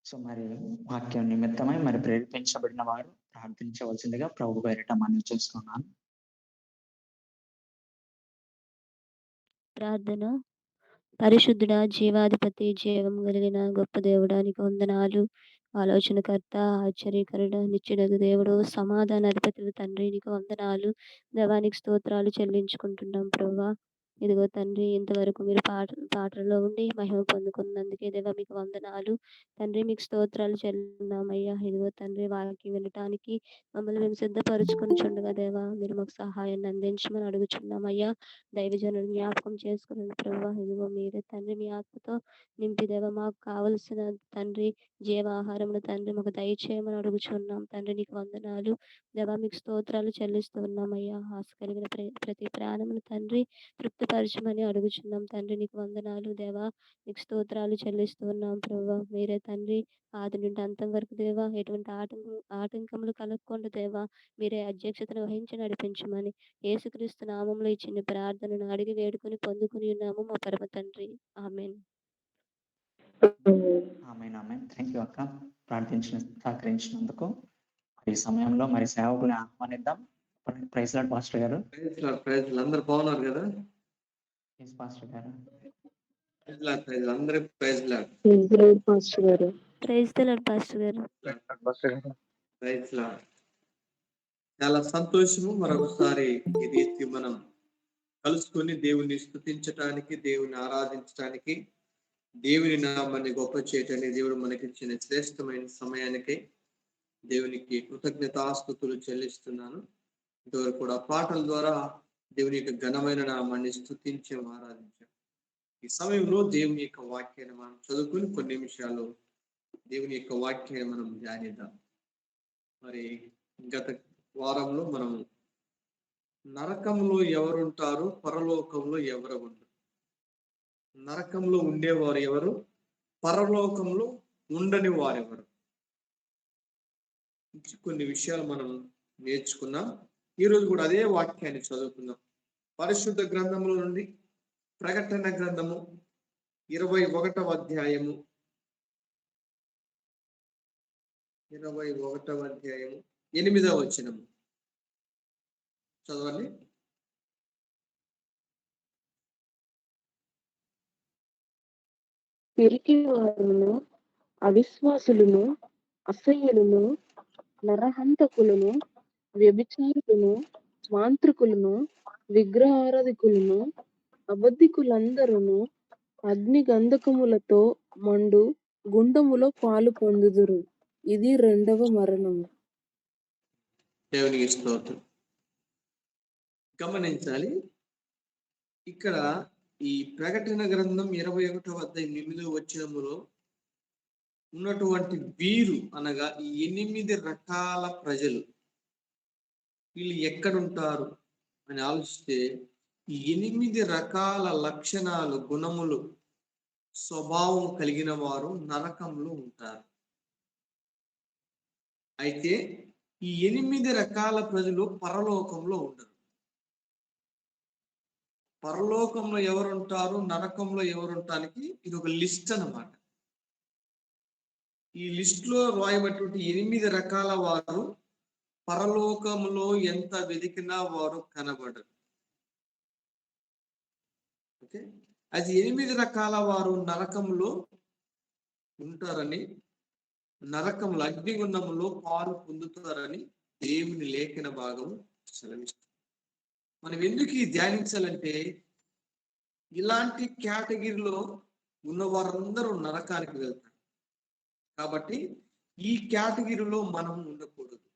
So, మరి వాక్యం నిమిత్తమై మరి ప్రేరేపించబడిన వారు ప్రార్థించవలసిందిగా ప్రభు పేరిట మనవి చేస్తున్నాను. ప్రార్థన. పరిశుద్ధుడా, జీవాధిపతి, జీవం కలిగిన గొప్ప దేవుడా, నీకు వందనాలు. ఆలోచనకర్త, ఆశ్చర్యకరుడ, నిత్యుడగు దేవుడు, సమాధానాధిపతి తండ్రి, నీకు వందనాలు. దేవానికి స్తోత్రాలు చెల్లించుకుంటున్నాం ప్రభువా. ఇదిగో తండ్రి, ఇంతవరకు మీరు పాటల్లో ఉండి మహిమ పొందుకున్నందుకే దేవా మీకు వందనాలు. తండ్రి, మీకు స్తోత్రాలు చెల్లిస్తున్నామయ్యా. ఇదిగో తండ్రి, వాక్యం వినటానికి మమ్మల్ని మేము సిద్ధపరుచుకొనుచుండగా దేవా, మీరు మాకు సహాయాన్ని అందించమని అడుగుచున్నామయ్యా. దైవజనులను జ్ఞాపకం చేసుకునండి ప్రభువా. ఇదిగో మీరే తండ్రి, మీ ఆత్మతో నింపి దేవా, మాకు కావలసిన తండ్రి జీవాహారమును తండ్రి మాకు దయచేయమని అడుగుచున్నాం. తండ్రి, నీకు వందనాలు. దేవా, మీకు స్తోత్రాలు చెల్లిస్తూ ఉన్నామయ్యా. ఆశ కలిగిన ప్రతి ప్రాణమును తండ్రి తృప్తిపరచమని అడుగుచున్నాం. తండ్రి, నీకు వందనాలు. దేవా, నీకు స్తోత్రాలు చెల్లిస్తూ ఉన్నాం ప్రభువా. మీరే తండ్రి ఆది నుండి అంతం వరకు దేవా, ఎటువంటి ఆటంకములు కలగకుండా దేవా, మీరే అధ్యక్షతను వహించి నడిపించమని యేసుక్రీస్తు నామములో ఈ చిన్న ప్రార్థనను అడిగి వేడుకొని పొందుకుని ఉన్నాము మా పరమ తండ్రి. ఆమేన్. ఆమేన్. ఆమేన్. థాంక్ యూ అక్క. సహకరించినందుకు. ఈ సమయంలో మరి సేవకుని ఆహ్వానిద్దాం. ప్రైజ్ లార్డ్ పాస్టర్ గారు. Praise Lord, praise Lord. అందరూ బాగున్నారు కదా? ఎస్ పాస్టర్ గారు. Praise Lord, praise Lord. అందరూ praise Lord. Praise the Lord pastor గారు. ప్రైజ్ ది లార్డ్ పాస్టర్ గారు. Praise Lord. చాలా సంతోషము. మరొకసారి ఈ రీతి మనం కలుసుకొని దేవుని స్తుతించటానికి, దేవుని ఆరాధించటానికి, దేవుని నామాన్ని గొప్ప చేయటానికి దేవుడు మనకిచ్చిన శ్రేష్టమైన సమయానికి దేవునికి కృతజ్ఞతాస్తుతులు చెల్లిస్తున్నాను. ఇంతవరకు కూడా పాటల ద్వారా దేవుని యొక్క ఘనమైన నామాన్ని స్తుతించాం, ఆరాధించాం. ఈ సమయంలో దేవుని యొక్క వాక్యాన్ని మనం చదువుకుని కొన్ని నిమిషాలు దేవుని యొక్క వాక్యాన్ని మనం ధ్యానిద్దాం. మరి గత వారంలో మనం నరకంలో ఎవరుంటారు, పరలోకంలో ఎవరు ఉండరు. నరకంలో ఉండేవారు ఎవరు, పరలోకంలో ఉండని వారెవరు, కొన్ని విషయాలు మనం నేర్చుకున్నాం. ఈరోజు కూడా అదే వాక్యాన్ని చదువుకుందాం. పరిశుద్ధ గ్రంథంలో నుండి ప్రకటన గ్రంథము 21వ అధ్యాయము 8వ వచనము చదవండి. పిరికివారును, అవిశ్వాసులను, అసహ్యులను, నరహంతకులను, వ్యభిచారులను, మాంత్రికులను, విగ్రహారాధికులను, అబద్ధికులందరూ అగ్ని గంధకములతో మండు గుండములో పాలు పొందుదురు. ఇది రెండవ మరణము. దేవునికి స్తోత్రం. గమనించాలి, ఇక్కడ ఈ ప్రకటన గ్రంథం 21వ అధ్యాయం 8వ వచనములో ఉన్నటువంటి వీరు అనగా ఈ 8 రకాల ప్రజలు, వీళ్ళు ఎక్కడుంటారు అని ఆలోచిస్తే ఈ 8 రకాల లక్షణాలు, గుణములు, స్వభావం కలిగిన వారు నరకంలో ఉంటారు. అయితే ఈ 8 రకాల ప్రజలు పరలోకంలో ఉండరు. పరలోకంలో ఎవరుంటారు, నరకంలో ఎవరుంటానికి ఇది ఒక లిస్ట్ అన్నమాట. ఈ లిస్ట్ లో రాయబడినటువంటి 8 రకాల వారు పరలోకంలో ఎంత వెతికినా వారు కనబడరు. ఓకే, అది 8 రకాల వారు నరకంలో ఉంటారని, నరకంలో అగ్నిగుండంలో పాలు పొందుతారని దేవుని లేఖన భాగం సెలవిస్తుంది. మనం ఎందుకు ఈ ధ్యానించాలంటే ఇలాంటి కేటగిరీలో ఉన్న వారందరూ నరకానికి వెళ్తారు. కాబట్టి ఈ కేటగిరీలో మనం ఉండకూడదు.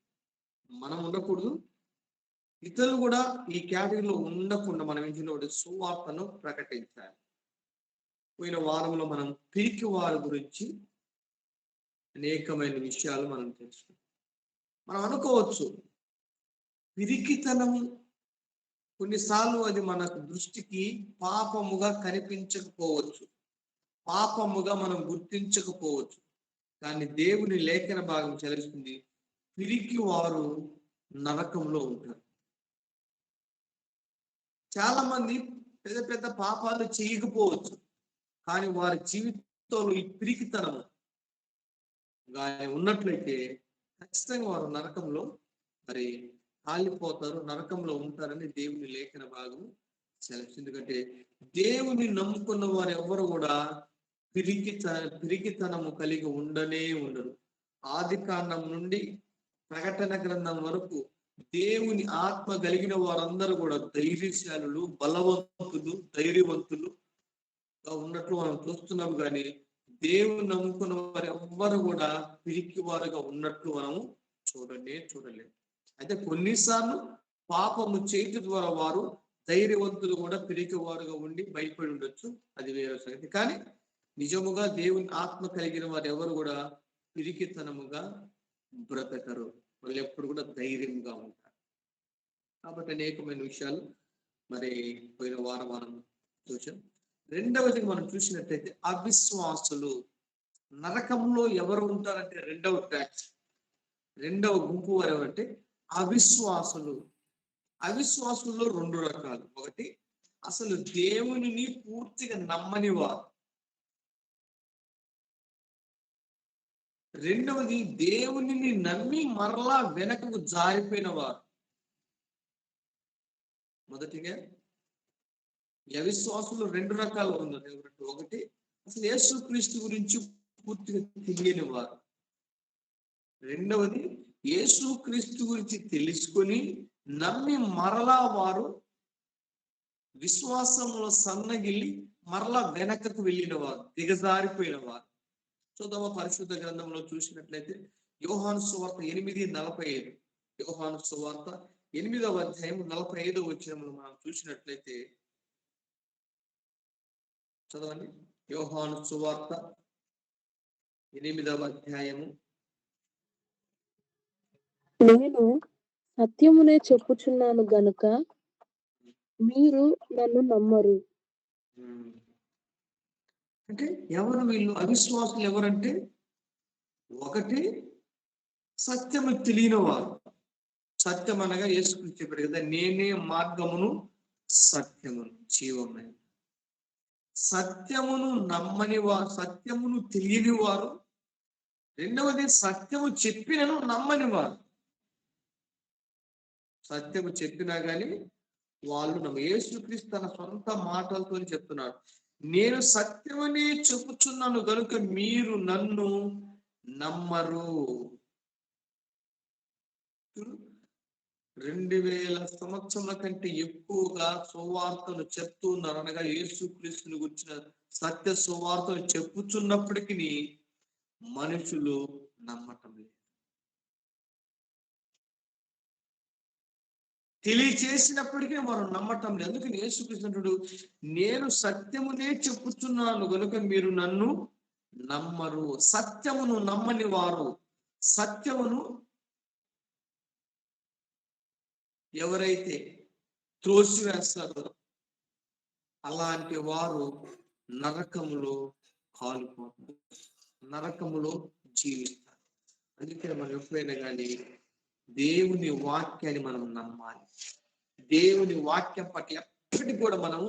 ఇతరులు కూడా ఈ కేటగిరీలో ఉండకుండా మనం ఏం చేయాలి, సువార్తను ప్రకటించాలి. పోయిన వారంలో మనం పిరికి వారి గురించి అనేకమైన విషయాలు మనం తెలుసుకున్నాం. మనం అనుకోవచ్చు పిరికితనం కొన్నిసార్లు అది మనకు దృష్టికి పాపముగా కనిపించకపోవచ్చు, పాపముగా మనం గుర్తించకపోవచ్చు. కానీ దేవుని లేఖన భాగం చదివిస్తుంది, పిరికి వారు నరకంలో ఉంటారు. చాలా మంది పెద్ద పెద్ద పాపాలు చేయకపోవచ్చు, కానీ వారి జీవితంలో ఈ పిరికితనము, గాని ఉన్నట్లయితే ఖచ్చితంగా వారు నరకంలో మరి కాలిపోతారు, నరకంలో ఉంటారని దేవుని లేఖన భాగం సెలవు. ఎందుకంటే దేవుని నమ్ముకున్న వారు ఎవరు కూడా పిరికితనము కలిగి ఉండనే ఉండరు. ఆది కాండం నుండి ప్రకటన గ్రంథం వరకు దేవుని ఆత్మ కలిగిన వారందరూ కూడా ధైర్యశాలులు, బలవంతులు, ధైర్యవంతులు ఉన్నట్లు మనం చూస్తున్నాం. కానీ దేవుని నమ్ముకున్న వారు ఎవ్వరు కూడా పిరికి వారుగా ఉన్నట్లు మనము చూడలేము. అయితే కొన్నిసార్లు పాపము చేయటం ద్వారా వారు ధైర్యవంతులు కూడా పిరికి వారుగా ఉండి భయపడి ఉండొచ్చు, అది వేరే సంగతి. కానీ నిజముగా దేవుని ఆత్మ కలిగిన వారు ఎవరు కూడా పిరికితనముగా బ్రతకరు, వాళ్ళు ఎప్పుడు కూడా ధైర్యంగా ఉంటారు. కాబట్టి అనేకమైన విషయాలు మరి పోయిన వారం మనం చూసాం. రెండవది మనం చూసినట్లయితే అవిశ్వాసులు. నరకంలో ఎవరు ఉంటారంటే రెండవ గుంపు వారు ఎవరంటే అవిశ్వాసులు. అవిశ్వాసుల్లో రెండు రకాలు. ఒకటి అసలు దేవునిని పూర్తిగా నమ్మని వారు. రెండవది దేవునిని నమ్మి మరలా వెనకకు జారిపోయిన వారు. మొదటిగా అవిశ్వాసులు రెండు రకాలు ఉన్నారు. ఒకటి అసలు యేసుక్రీస్తు గురించి పూర్తిగా తెలియని వారు. రెండవది యేసుక్రీస్తు గురించి తెలుసుకొని నమ్మి మరలా వారు విశ్వాసంలో సన్నగిల్లి మరలా వెనకకు వెళ్ళిన వారు, దిగజారిపోయిన వారు. చూద్దామా పరిశుద్ధ గ్రంథంలో చూసినట్లయితే యోహాను సువార్త 8:45. యోహాను సువార్త 8వ అధ్యాయం 45వ వచనంలో మనం చూసినట్లయితే చదవండి. యోహాను సువార్త 8వ అధ్యాయము. నేను సత్యమునే చెప్పుచున్నాను గనుక మీరు నన్ను నమ్మరు. అంటే ఎవరు వీళ్ళు అవిశ్వాసులు? ఎవరంటే ఒకటి సత్యము తెలియని వారు. సత్యం అనగా యేసుక్రీస్తు చెప్పాడు కదా, నేనే మార్గమును సత్యమును జీవమును. సత్యమును నమ్మని వారు, సత్యమును తెలియని వారు. రెండవది సత్యము చెప్పినను నమ్మని వారు. సత్యము చెప్పినా గాని వాళ్ళు యేసుక్రీస్తు తన సొంత మాటలతో చెప్తున్నాడు, నేను సత్యమని చెప్పుచున్నాను గనుక మీరు నన్ను నమ్మరు. 2000 సంవత్సరాల కంటే ఎక్కువగా సువార్తను చెప్తున్నారు. అనగా యేసుక్రీస్తుని గురించిన సత్య సువార్తను చెప్పుచున్నప్పటికీ మనుషులు నమ్మటం లేదు. తెలియచేసినప్పటికీ మనం నమ్మటం లేదు. అందుకని యేసుక్రీస్తు నేను సత్యమునే చెప్పుచున్నాను గనుక మీరు నన్ను నమ్మరు. సత్యమును నమ్మని వారు, సత్యమును ఎవరైతే త్రోసివేస్తారో అలాంటి వారు నరకములో కాలిపోతారు, నరకములో జీవిస్తారు. అందుకే మనం ఎప్పుడైనా కానీ దేవుని వాక్యాన్ని మనం నమ్మాలి. దేవుని వాక్యం పట్ల ఎప్పటికీ కూడా మనము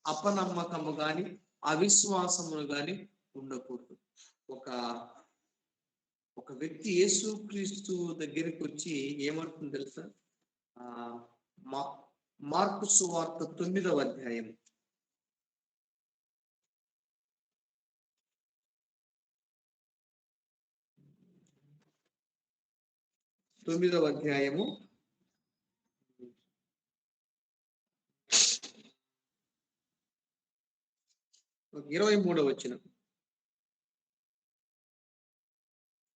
అపనమ్మకము గాని అవిశ్వాసములు గాని ఉండకూడదు. ఒక వ్యక్తి యేసుక్రీస్తు దగ్గరికి వచ్చి ఏమంటుంది తెలుసా? మార్కు సువార్త 9వ అధ్యాయం. తొమ్మిదవ అధ్యాయము 23వ వచనం.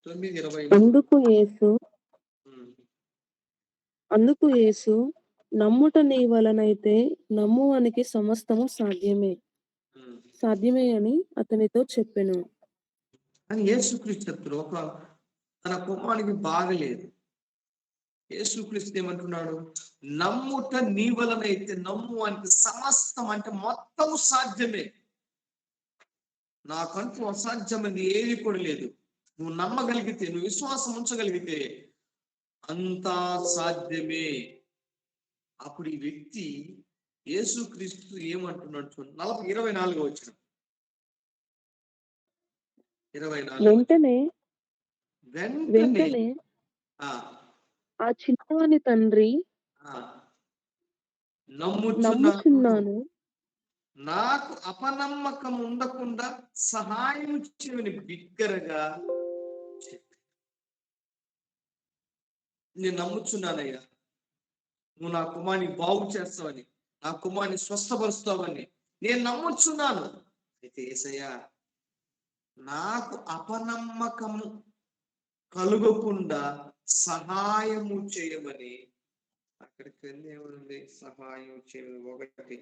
9:23. అందుకు యేసు నమ్ముట నీ వలనైతే నమ్మువానికి సమస్తము సాధ్యమే అని అతనితో చెప్పెను. అని యేసుక్రీస్తు చెప్తారు. తన కుమారునికి బాగలేదు. యేసుక్రీస్తు ఏమంటున్నాడు? నమ్ముట నీ వలనైతే నమ్మువానికి సమస్తం, అంటే మొత్తము సాధ్యమే. నాకంటూ అసాధ్యమైనది ఏది కూడా లేదు. నువ్వు నమ్మగలిగితే, నువ్వు విశ్వాసం ఉంచగలిగితే అంతా సాధ్యమే. అప్పుడు ఈ వ్యక్తి యేసుక్రీస్తు ఏమంటున్నాడు చూడండి. 24వ వచనం. 24. వెంటనే ఆ ఆ చిన్నవాని తండ్రి ఆ నమ్ముచున్నాను, నమ్ముచున్నాను, నాకు అపనమ్మకం ఉండకుండా సహాయం చేయని బిగ్గరగా చెప్పి, నేను నమ్ముచున్నానయ్యా, నువ్వు నా కుమారుని బాగు చేస్తావని, నా కుమారుని స్వస్థపరుస్తావని నేను నమ్ముచున్నాను. అయితే యేసయ్యా, నాకు అపనమ్మకము కలుగకుండా సహాయము చేయమని అక్కడికి వెళ్ళి ఏమనుంది? సహాయం చేయమని. ఒకటి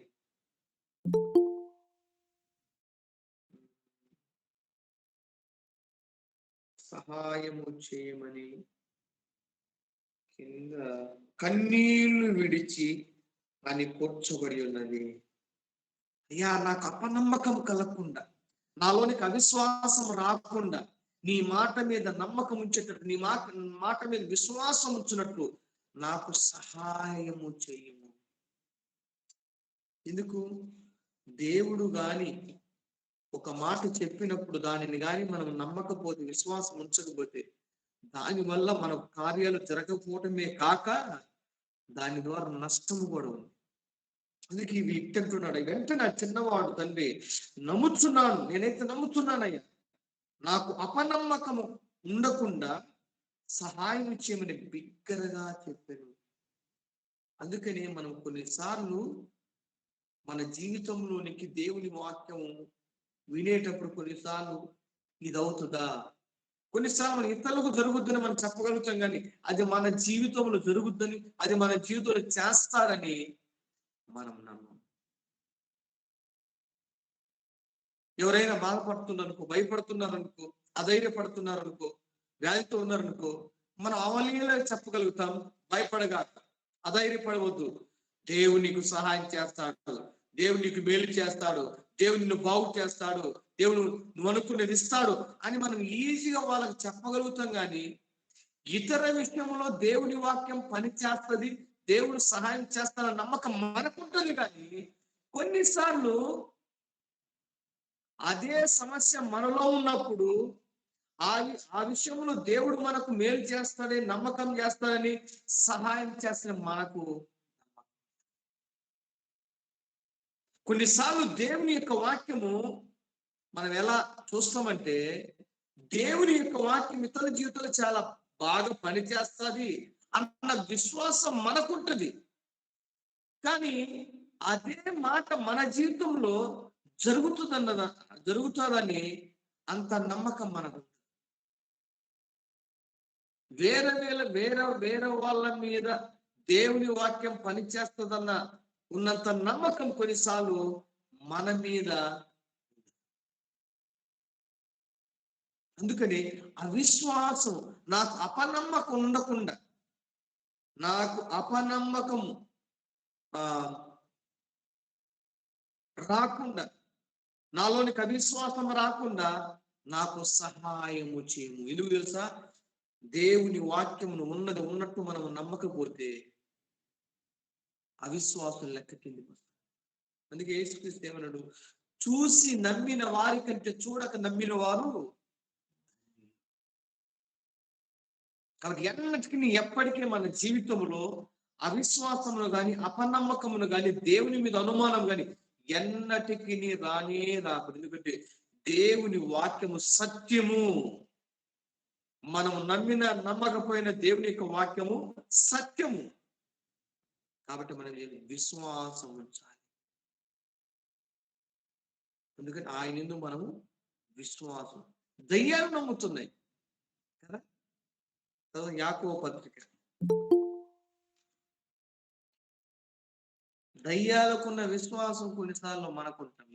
సహాయము చేయమని కింద కన్నీళ్లు విడిచి అని కూర్చోబడి ఉన్నది. అయ్యా, నాకు అపనమ్మకం కలగకుండా, నాలోనికి అవిశ్వాసం రాకుండా, నీ మాట మీద నమ్మకం ఉంచేటట్టు, నీ మాట మీద విశ్వాసం ఉంచినట్టు నాకు సహాయము చేయము. ఎందుకు? దేవుడు గాని ఒక మాట చెప్పినప్పుడు దానిని గాని మనం నమ్మకపోతే, విశ్వాసం ఉంచకపోతే, దాని వల్ల మన కార్యాలు జరగకపోవటమే కాక దాని ద్వారా నష్టము కూడా ఉంది. అందుకే ఇవి ఇట్టంటున్నాడు. వెంటనే ఆ చిన్నవాడు తండ్రి, నమ్ముచున్నాను, నేనైతే నమ్ముతున్నానయ్యా, నాకు అపనమ్మకము ఉండకుండా సహాయం చేయమని బిగ్గరగా చెప్పాను. అందుకనే మనం కొన్నిసార్లు మన జీవితంలోనికి దేవుని వాక్యం వినేటప్పుడు కొన్నిసార్లు ఇది అవుతుందా, కొన్నిసార్లు మన ఇతరులకు జరుగుద్దని మనం చెప్పగలుగుతాం, కానీ అది మన జీవితంలో జరుగుద్దని, అది మన జీవితంలో చేస్తారని మనం నమ్మం. ఎవరైనా బాధపడుతున్నారనుకో, భయపడుతున్నారనుకో, అధైర్యపడుతున్నారనుకో, వ్యాధితో ఉన్నారనుకో, మనం అవలీలా చెప్పగలుగుతాం, భయపడగా, అధైర్యపడవద్దు, దేవుడు నీకు సహాయం చేస్తాడు, దేవుడు నీకు మేలు చేస్తాడు, దేవుడు నిన్ను బాగు చేస్తాడు, దేవుడు నువ్వు అనుకునేది ఇస్తాడు అని మనం ఈజీగా వాళ్ళకి చెప్పగలుగుతాం. కానీ ఇతర విషయంలో దేవుని వాక్యం పని చేస్తుంది, దేవుడు సహాయం చేస్తాడన్న నమ్మకం మనకుంటుంది. కానీ కొన్నిసార్లు అదే సమస్య మనలో ఉన్నప్పుడు ఆ విషయంలో దేవుడు మనకు మేలు చేస్తాడని, నమ్మకం చేస్తాడని, సహాయం చేస్తాడని మనకు కొన్నిసార్లు దేవుని యొక్క వాక్యము మనం ఎలా చూస్తామంటే, దేవుని యొక్క వాక్యం ఇతర జీవితంలో చాలా బాగా పనిచేస్తుంది అన్న విశ్వాసం మనకుంటుంది. కానీ అదే మాట మన జీవితంలో జరుగుతుందని అంత నమ్మకం మనకు. వేరే వాళ్ళ మీద దేవుని వాక్యం పనిచేస్తుందన్న ఉన్నంత నమ్మకం కొన్నిసార్లు మన మీద. అందుకని అవిశ్వాసం, నాకు అపనమ్మకం ఉండకుండా, నాకు అపనమ్మకం రాకుండా, నాలోనికి అవిశ్వాసం రాకుండా నాకు సహాయము చేయము. ఎందుకు తెలుసా? దేవుని వాక్యమును ఉన్నది ఉన్నట్టు మనం నమ్మకపోతే అవిశ్వాసం లెక్క కిందికి వస్తుంది. అందుకే యేసుక్రీస్తు ఏమన్నాడు? చూసి నమ్మిన వారి కంటే చూడక నమ్మిన వారు. కాబట్టి ఎన్నటికీ ఎప్పటికీ మన జీవితంలో అవిశ్వాసమును గాని, అపనమ్మకమును గాని, దేవుని మీద అనుమానం గాని ఎన్నటికీ రానే రాకూడదు. ఎందుకంటే దేవుని వాక్యము సత్యము. మనం నమ్మకపోయిన దేవుని యొక్క వాక్యము సత్యము. కాబట్టి మనం విశ్వాసం ఉంచాలి. ఎందుకంటే ఆయన యందు మనము విశ్వాసం. దయ్యాలు నమ్ముతున్నాయి కదా. యాకోబు పత్రిక, దయ్యాలకున్న విశ్వాసం కొన్నిసార్లు మనకుంటాం.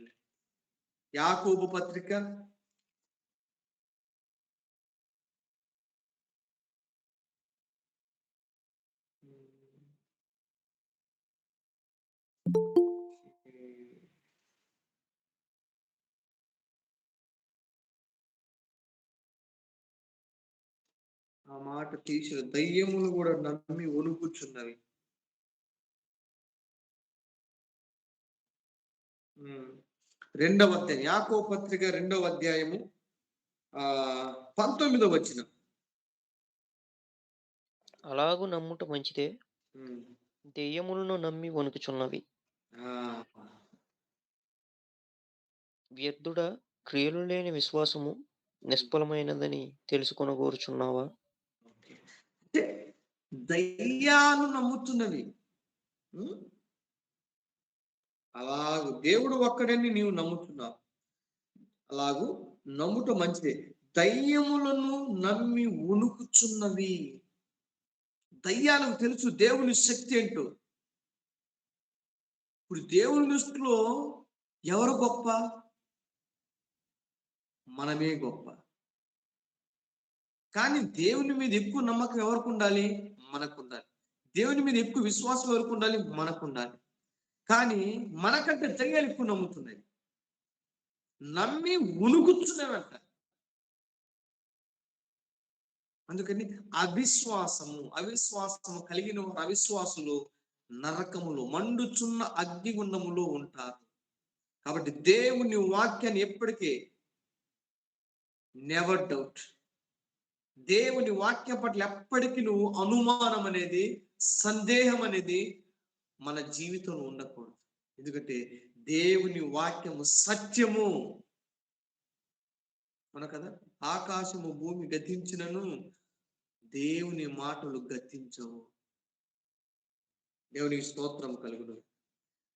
యాకోబు పత్రిక 2 ఆ మాట తీసిన దయ్యములు కూడా నమ్మి వణుకుచున్నవి. 2వ అధ్యాయం, యాకోబు పత్రిక 2వ అధ్యాయము 19వ వచనం. అలాగు నమ్ముట మంచిదే. ఉమ్. దెయ్యములను నమ్మి వణుకుచున్నవి. ఆ, వ్యర్థుడా, క్రియలు లేని విశ్వాసము నిష్ఫలమైనదని తెలుసుకొనగోరుచున్నావా? ఓకే. అంటే దయ్యాలు నమ్ముతున్నవి. ఉమ్, అలాగు దేవుడు ఒక్కడని నీవు నమ్ముతున్నావు. అలాగూ నమ్ముట మంచిదే. దయ్యములను నమ్మి వణుకుచున్నవి. దయ్యాలకు తెలుసు దేవుని శక్తి ఏంటో. ఇప్పుడు దేవుని దృష్టిలో ఎవరు గొప్ప? మనమే గొప్ప. కానీ దేవుని మీద ఎక్కువ నమ్మకం ఎవరికి ఉండాలి? మనకు ఉండాలి. దేవుని మీద ఎక్కువ విశ్వాసం ఎవరికి ఉండాలి? మనకు ఉండాలి. కానీ మనకంటే దయ్యాలు ఎక్కువ నమ్ముతున్నాయి, నమ్మి ఉనుకుతున్నామంట. అందుకని అవిశ్వాసము కలిగిన వారు, అవిశ్వాసులు నరకములో మండుచున్న అగ్నిగుండములో ఉంటారు. కాబట్టి దేవుని వాక్యాన్ని ఎప్పటికీ నెవర్ డౌట్. దేవుని వాక్యం పట్ల ఎప్పటికీ నువ్వు అనుమానం అనేది, సందేహం అనేది మన జీవితంలో ఉండకూడదు. ఎందుకంటే దేవుని వాక్యము సత్యము. కదా, ఆకాశము భూమి గతించినను దేవుని మాటలు గతించవు. దేవునికి స్తోత్రం కలుగును.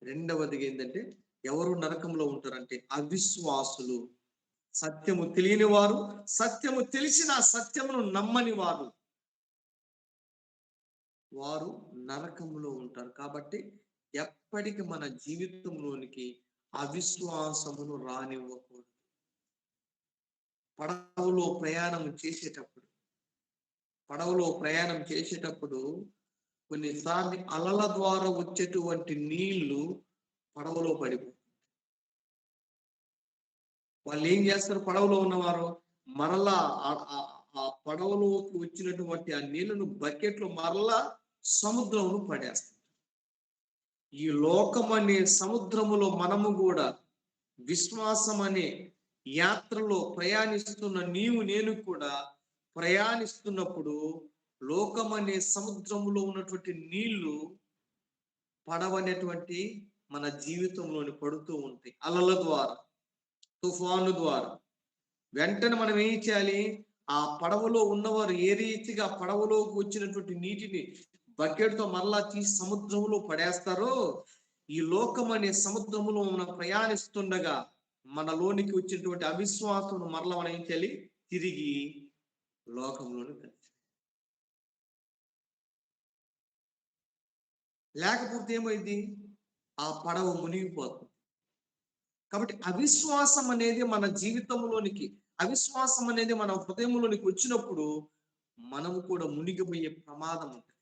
రెండవది ఏంటంటే ఎవరు నరకంలో ఉంటారంటే అవిశ్వాసులు, సత్యము తెలియని వారు, సత్యము తెలిసిన సత్యమును నమ్మని వారు, వారు నరకంలో ఉంటారు. కాబట్టి ఎప్పటికీ మన జీవితంలోనికి అవిశ్వాసమును రానివ్వకూడదు. పడవలో ప్రయాణం చేసేటప్పుడు కొన్నిసార్లు అలల ద్వారా వచ్చేటువంటి నీళ్లు పడవలో పడిపోతాయి. వాళ్ళు ఏం చేస్తారు? పడవలో ఉన్నవారు మరలా ఆ పడవలోకి వచ్చినటువంటి ఆ నీళ్లను బకెట్లో మరలా సముద్రంలో పడేస్తారు. ఈ లోకం అనే సముద్రములో మనము కూడా విశ్వాసం అనే యాత్రలో ప్రయాణిస్తున్న నీవు నేను కూడా ప్రయాణిస్తున్నప్పుడు లోకం అనే సముద్రములో ఉన్నటువంటి నీళ్లు పడవనేటువంటి మన జీవితంలోని పడుతూ ఉంటాయి. అలల ద్వారా, తుఫాను ద్వారా వెంటనే మనం ఏం చేయాలి? ఆ పడవలో ఉన్నవారు ఏ రీతిగా పడవలోకి వచ్చినటువంటి నీటిని బకెట్తో మరలా తీసి సముద్రంలో పడేస్తారో, ఈ లోకం అనే సముద్రములో మనం ప్రయాణిస్తుండగా మనలోనికి వచ్చినటువంటి అవిశ్వాసం మరలా మనం ఏం చేయాలి? తిరిగి లోకంలోని కలిసి, లేకపోతే ఏమైంది? ఆ పడవ మునిగిపోతుంది. కాబట్టి అవిశ్వాసం అనేది మన జీవితంలోనికి, అవిశ్వాసం అనేది మన హృదయంలోనికి వచ్చినప్పుడు మనము కూడా మునిగిపోయే ప్రమాదం ఉంటుంది.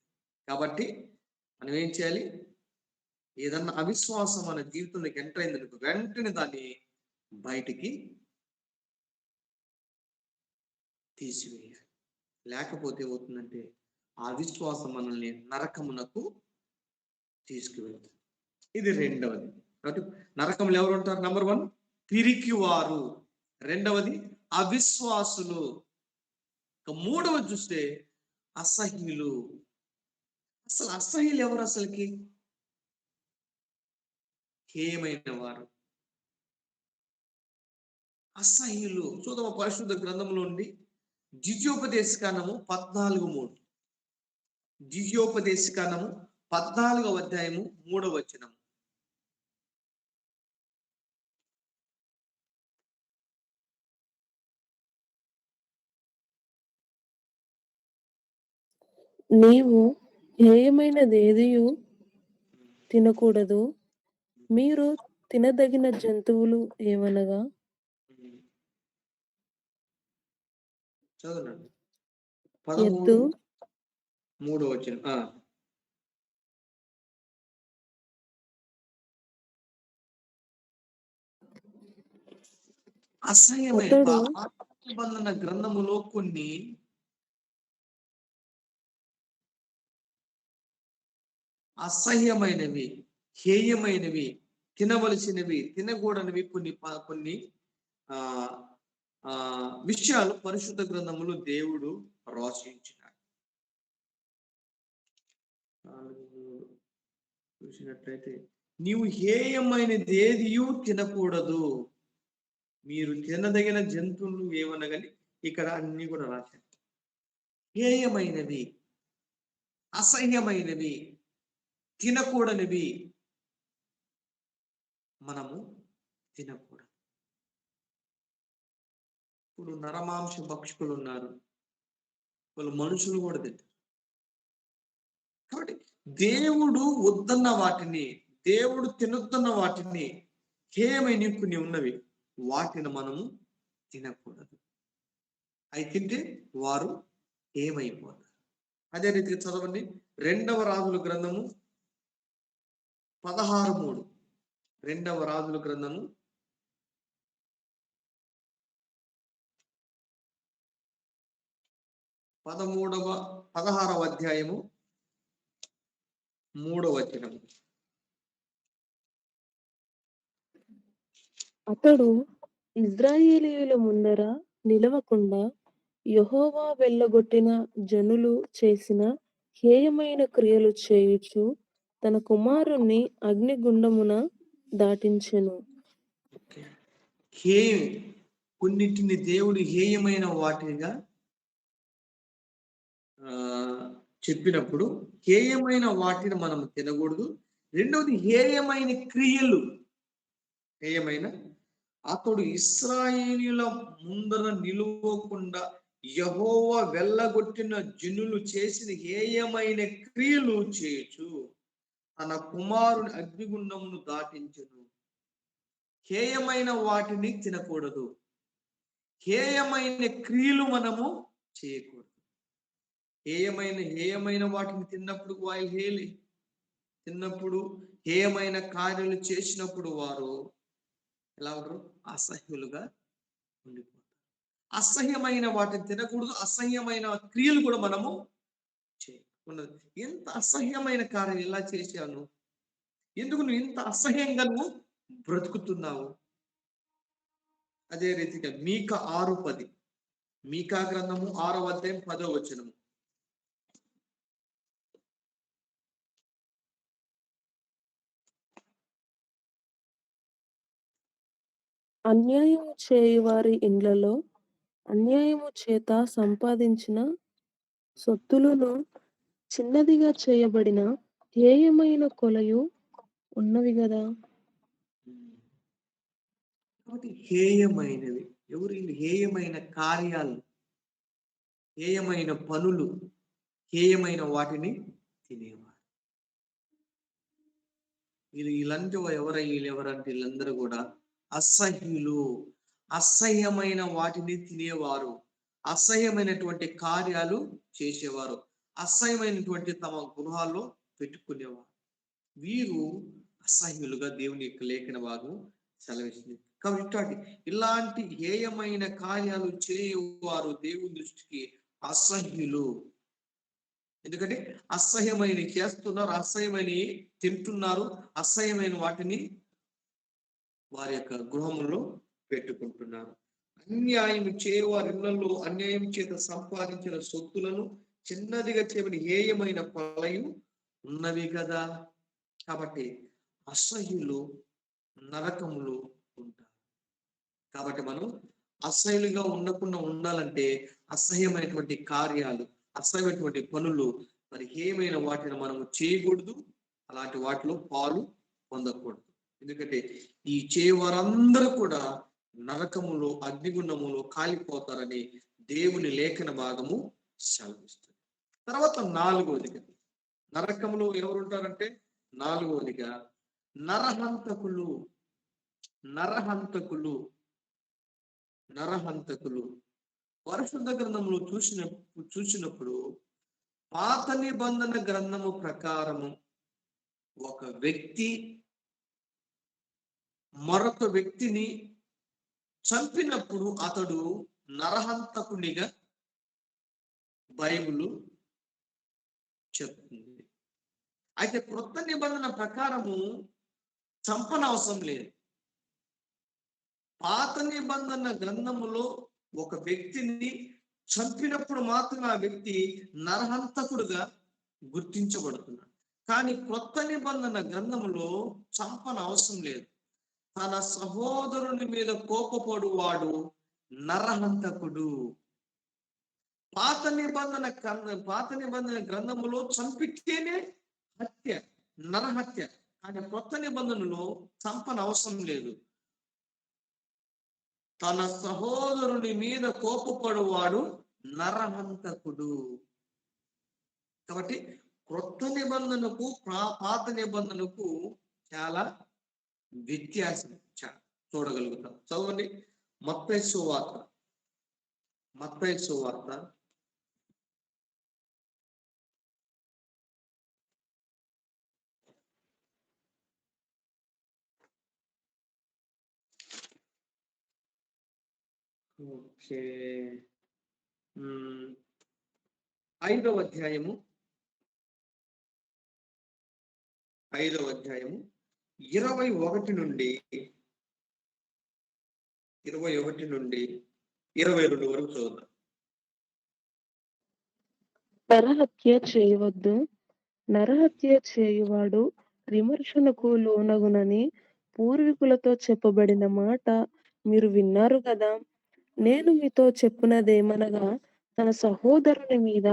కాబట్టి మనం ఏం చేయాలి? ఏదన్నా అవిశ్వాసం మన జీవితంలోకి ఎంటర్ అయిందనుకో, వెంటనే దాన్ని బయటికి తీసివేయాలి. లేకపోతే ఏమవుతుందంటే ఆ అవిశ్వాసం మనల్ని నరకమునకు తీసుకువెళ్తుంది. ఇది రెండవది. కాబట్టి నరకంలో ఎవరు ఉంటారు? నంబర్ 1 పిరికివారు, రెండవది అవిశ్వాసులు, మూడవది చూస్తే అసహ్యులు. అసలు అసహ్యులు ఎవరు? అసలుకి హేయమైన వారు, అసహ్యులు. చూద్దాం పరిశుద్ధ గ్రంథంలో నుండి ద్వితీయోపదేశకాండము 14:3. ద్వితీయోపదేశకాండము 14వ అధ్యాయము 3వ వచనం. నీవు హేయమైనదేదియు తినకూడదు. మీరు తినదగిన జంతువులు ఏమనగా చదవండి. ఎద్దు, 13వ వచనం. అసహ్యమైన నిబంధన గ్రంథములో కొన్ని అసహ్యమైనవి, హేయమైనవి, తినవలసినవి, తినకూడనివి కొన్ని విషయాలు పరిశుద్ధ గ్రంథములో దేవుడు రోషించినాడు. 4:3 చూసినట్లయితే, నీవు హేయమైనది ఏదియు తినకూడదు, మీరు తినదగిన జంతువులు ఏమనగాని ఇక్కడ అన్ని కూడా రాశారు. హేయమైనవి, అసహ్యమైనవి, తినకూడనివి మనము తినకూడదు. ఇప్పుడు నరమాంస భక్షకులు ఉన్నారు, వాళ్ళు మనుషులు కూడా తింటారు. కాబట్టి దేవుడు వద్దన్న వాటిని, దేవుడు తినొద్దన్న వాటిని, హేయమైన కొన్ని ఉన్నవి, వాటిని మనము తినకూడదు. అవి తింటే వారు ఏమైపోతారు. అదే రీతిగా చదవండి, 2వ రాజుల గ్రంథము 16:3. 2వ రాజుల గ్రంథము 16వ అధ్యాయము 3వ వచనం. అతడు ఇశ్రాయేలీయుల ముందర నిలవకుండా యెహోవా వెళ్ళగొట్టిన జనులు చేసిన హేయమైన క్రియలు చేయుచు తన కుమారుణ్ణి అగ్నిగుండమున దాటించెను. కొన్నిటిని దేవుడు హేయమైన వాటిగా చెప్పినప్పుడు, హేయమైన వాటిని మనం తినకూడదు. రెండవది హేయమైన క్రియలు. అతడు ఇశ్రాయేలీయుల ముందర నిలువకుండా యెహోవా వెళ్ళగొట్టిన జనులు చేసిన హేయమైన క్రియలు చేయొచ్చు తన కుమారుని అగ్నిగుండమును దాటించెను. హేయమైన వాటిని తినకూడదు, హేయమైన క్రియలు మనము చేయకూడదు. హేయమైన వాటిని తిన్నప్పుడు హేయమైన కార్యాలు చేసినప్పుడు వారు ఎలా ఉంటారు? అసహ్యులుగా ఉండిపోతారు. అసహ్యమైన వాటిని తినకూడదు, అసహ్యమైన క్రియలు కూడా మనము చేయకూడదు. ఎంత అసహ్యమైన కార్యం ఎలా చేశాను, ఎందుకు నువ్వు ఇంత అసహ్యంగా నువ్వు బ్రతుకుతున్నావు? అదే రీతిగా మీకా 6:10, మీకా గ్రంథము 6వ అధ్యాయం 10వ వచనము. అన్యాయము చేయువారి ఇండ్లలో అన్యాయము చేత సంపాదించిన సొత్తులను చిన్నదిగా చేయబడిన హేయమైన కొలయు ఉన్నవి కదా. కాబట్టి హేయమైనవి ఎవరు? హేయమైన కార్యాలు, హేయమైన పనులు, హేయమైన వాటిని తినేవారు. వీళ్ళంటే వీళ్ళెవరంటే వీళ్ళందరూ కూడా అసహ్యులు, అసహ్యమైన వాటిని తినేవారు, అసహ్యమైనటువంటి కార్యాలు చేసేవారు, అసహ్యమైనటువంటి తమ గృహాల్లో పెట్టుకునేవారు. వీరు అసహ్యులుగా దేవుని యొక్క లేఖన భాగం సెలవిస్తుంది. కాబట్టి ఇలాంటి హేయమైన కార్యాలు చేయవారు దేవుని దృష్టికి అసహ్యులు. ఎందుకంటే అసహ్యమైన చేస్తున్నారు, అసహ్యమైన తింటున్నారు, అసహ్యమైన వాటిని వారి యొక్క గృహంలో పెట్టుకుంటున్నారు. అన్యాయం చేయవారి ఇళ్లలో అన్యాయం చేత సంపాదించిన సొత్తులను చిన్నదిగా చేయబడి హేయమైన కొలయు ఉన్నవి కదా. కాబట్టి అసహ్యులు నరకములు ఉంటారు. కాబట్టి మనం అసహ్యులుగా ఉండకుండా ఉండాలంటే అసహ్యమైనటువంటి కార్యాలు, అసహ్యమైనటువంటి పనులు, మరి హేయమైన వాటిని మనము చేయకూడదు, అలాంటి వాటిలో పాలు పొందకూడదు. ఎందుకంటే ఈ చేయవారందరూ కూడా నరకములో, అగ్నిగుండములో కాలిపోతారని దేవుని లేఖన భాగము సెలవిస్తుంది. తర్వాత 4వదిగా నరకములో ఎవరు ఉంటారంటే, 4వదిగా నరహంతకులు. పరిశుద్ధ గ్రంథంలో చూసినప్పుడు పాత నిబంధన గ్రంథము ప్రకారము ఒక వ్యక్తి మరొక వ్యక్తిని చంపినప్పుడు అతడు నరహంతకునిగా బైబిల్ చెప్తుంది. అయితే క్రొత్త నిబంధన ప్రకారము చంపనవసరం లేదు. పాత నిబంధన గ్రంథములో ఒక వ్యక్తిని చంపినప్పుడు మాత్రమే ఆ వ్యక్తి నరహంతకుడుగా గుర్తించబడుతున్నాడు. కానీ క్రొత్త నిబంధన గ్రంథములో చంపన అవసరం లేదు. తన సహోదరుని మీద కోపపడువాడు నరహంతకుడు. పాత నిబంధన గ్రంథములో చంపితేనే హత్య, నరహత్య. కానీ కొత్త నిబంధనలో చంపన అవసరం లేదు. తన సహోదరుని మీద కోపపడువాడు నరహంతకుడు. కాబట్టి క్రొత్త నిబంధనకు పాత నిబంధనకు చాలా వ్యత్యాసం చూడగలుగుతాం. చదవండి మత్తయి సువార్త. ఓకే, 5వ అధ్యాయము 21 నుండి 22 వరకు చూద్దాం. నరహత్య చేయవద్దు. నరహత్య చేయువాడు విమర్శనకు లోనగునని పూర్వీకులతో చెప్పబడిన మాట మీరు విన్నారు కదా. నేను మీతో చెప్పునదేమనగా, తన సహోదరుని మీద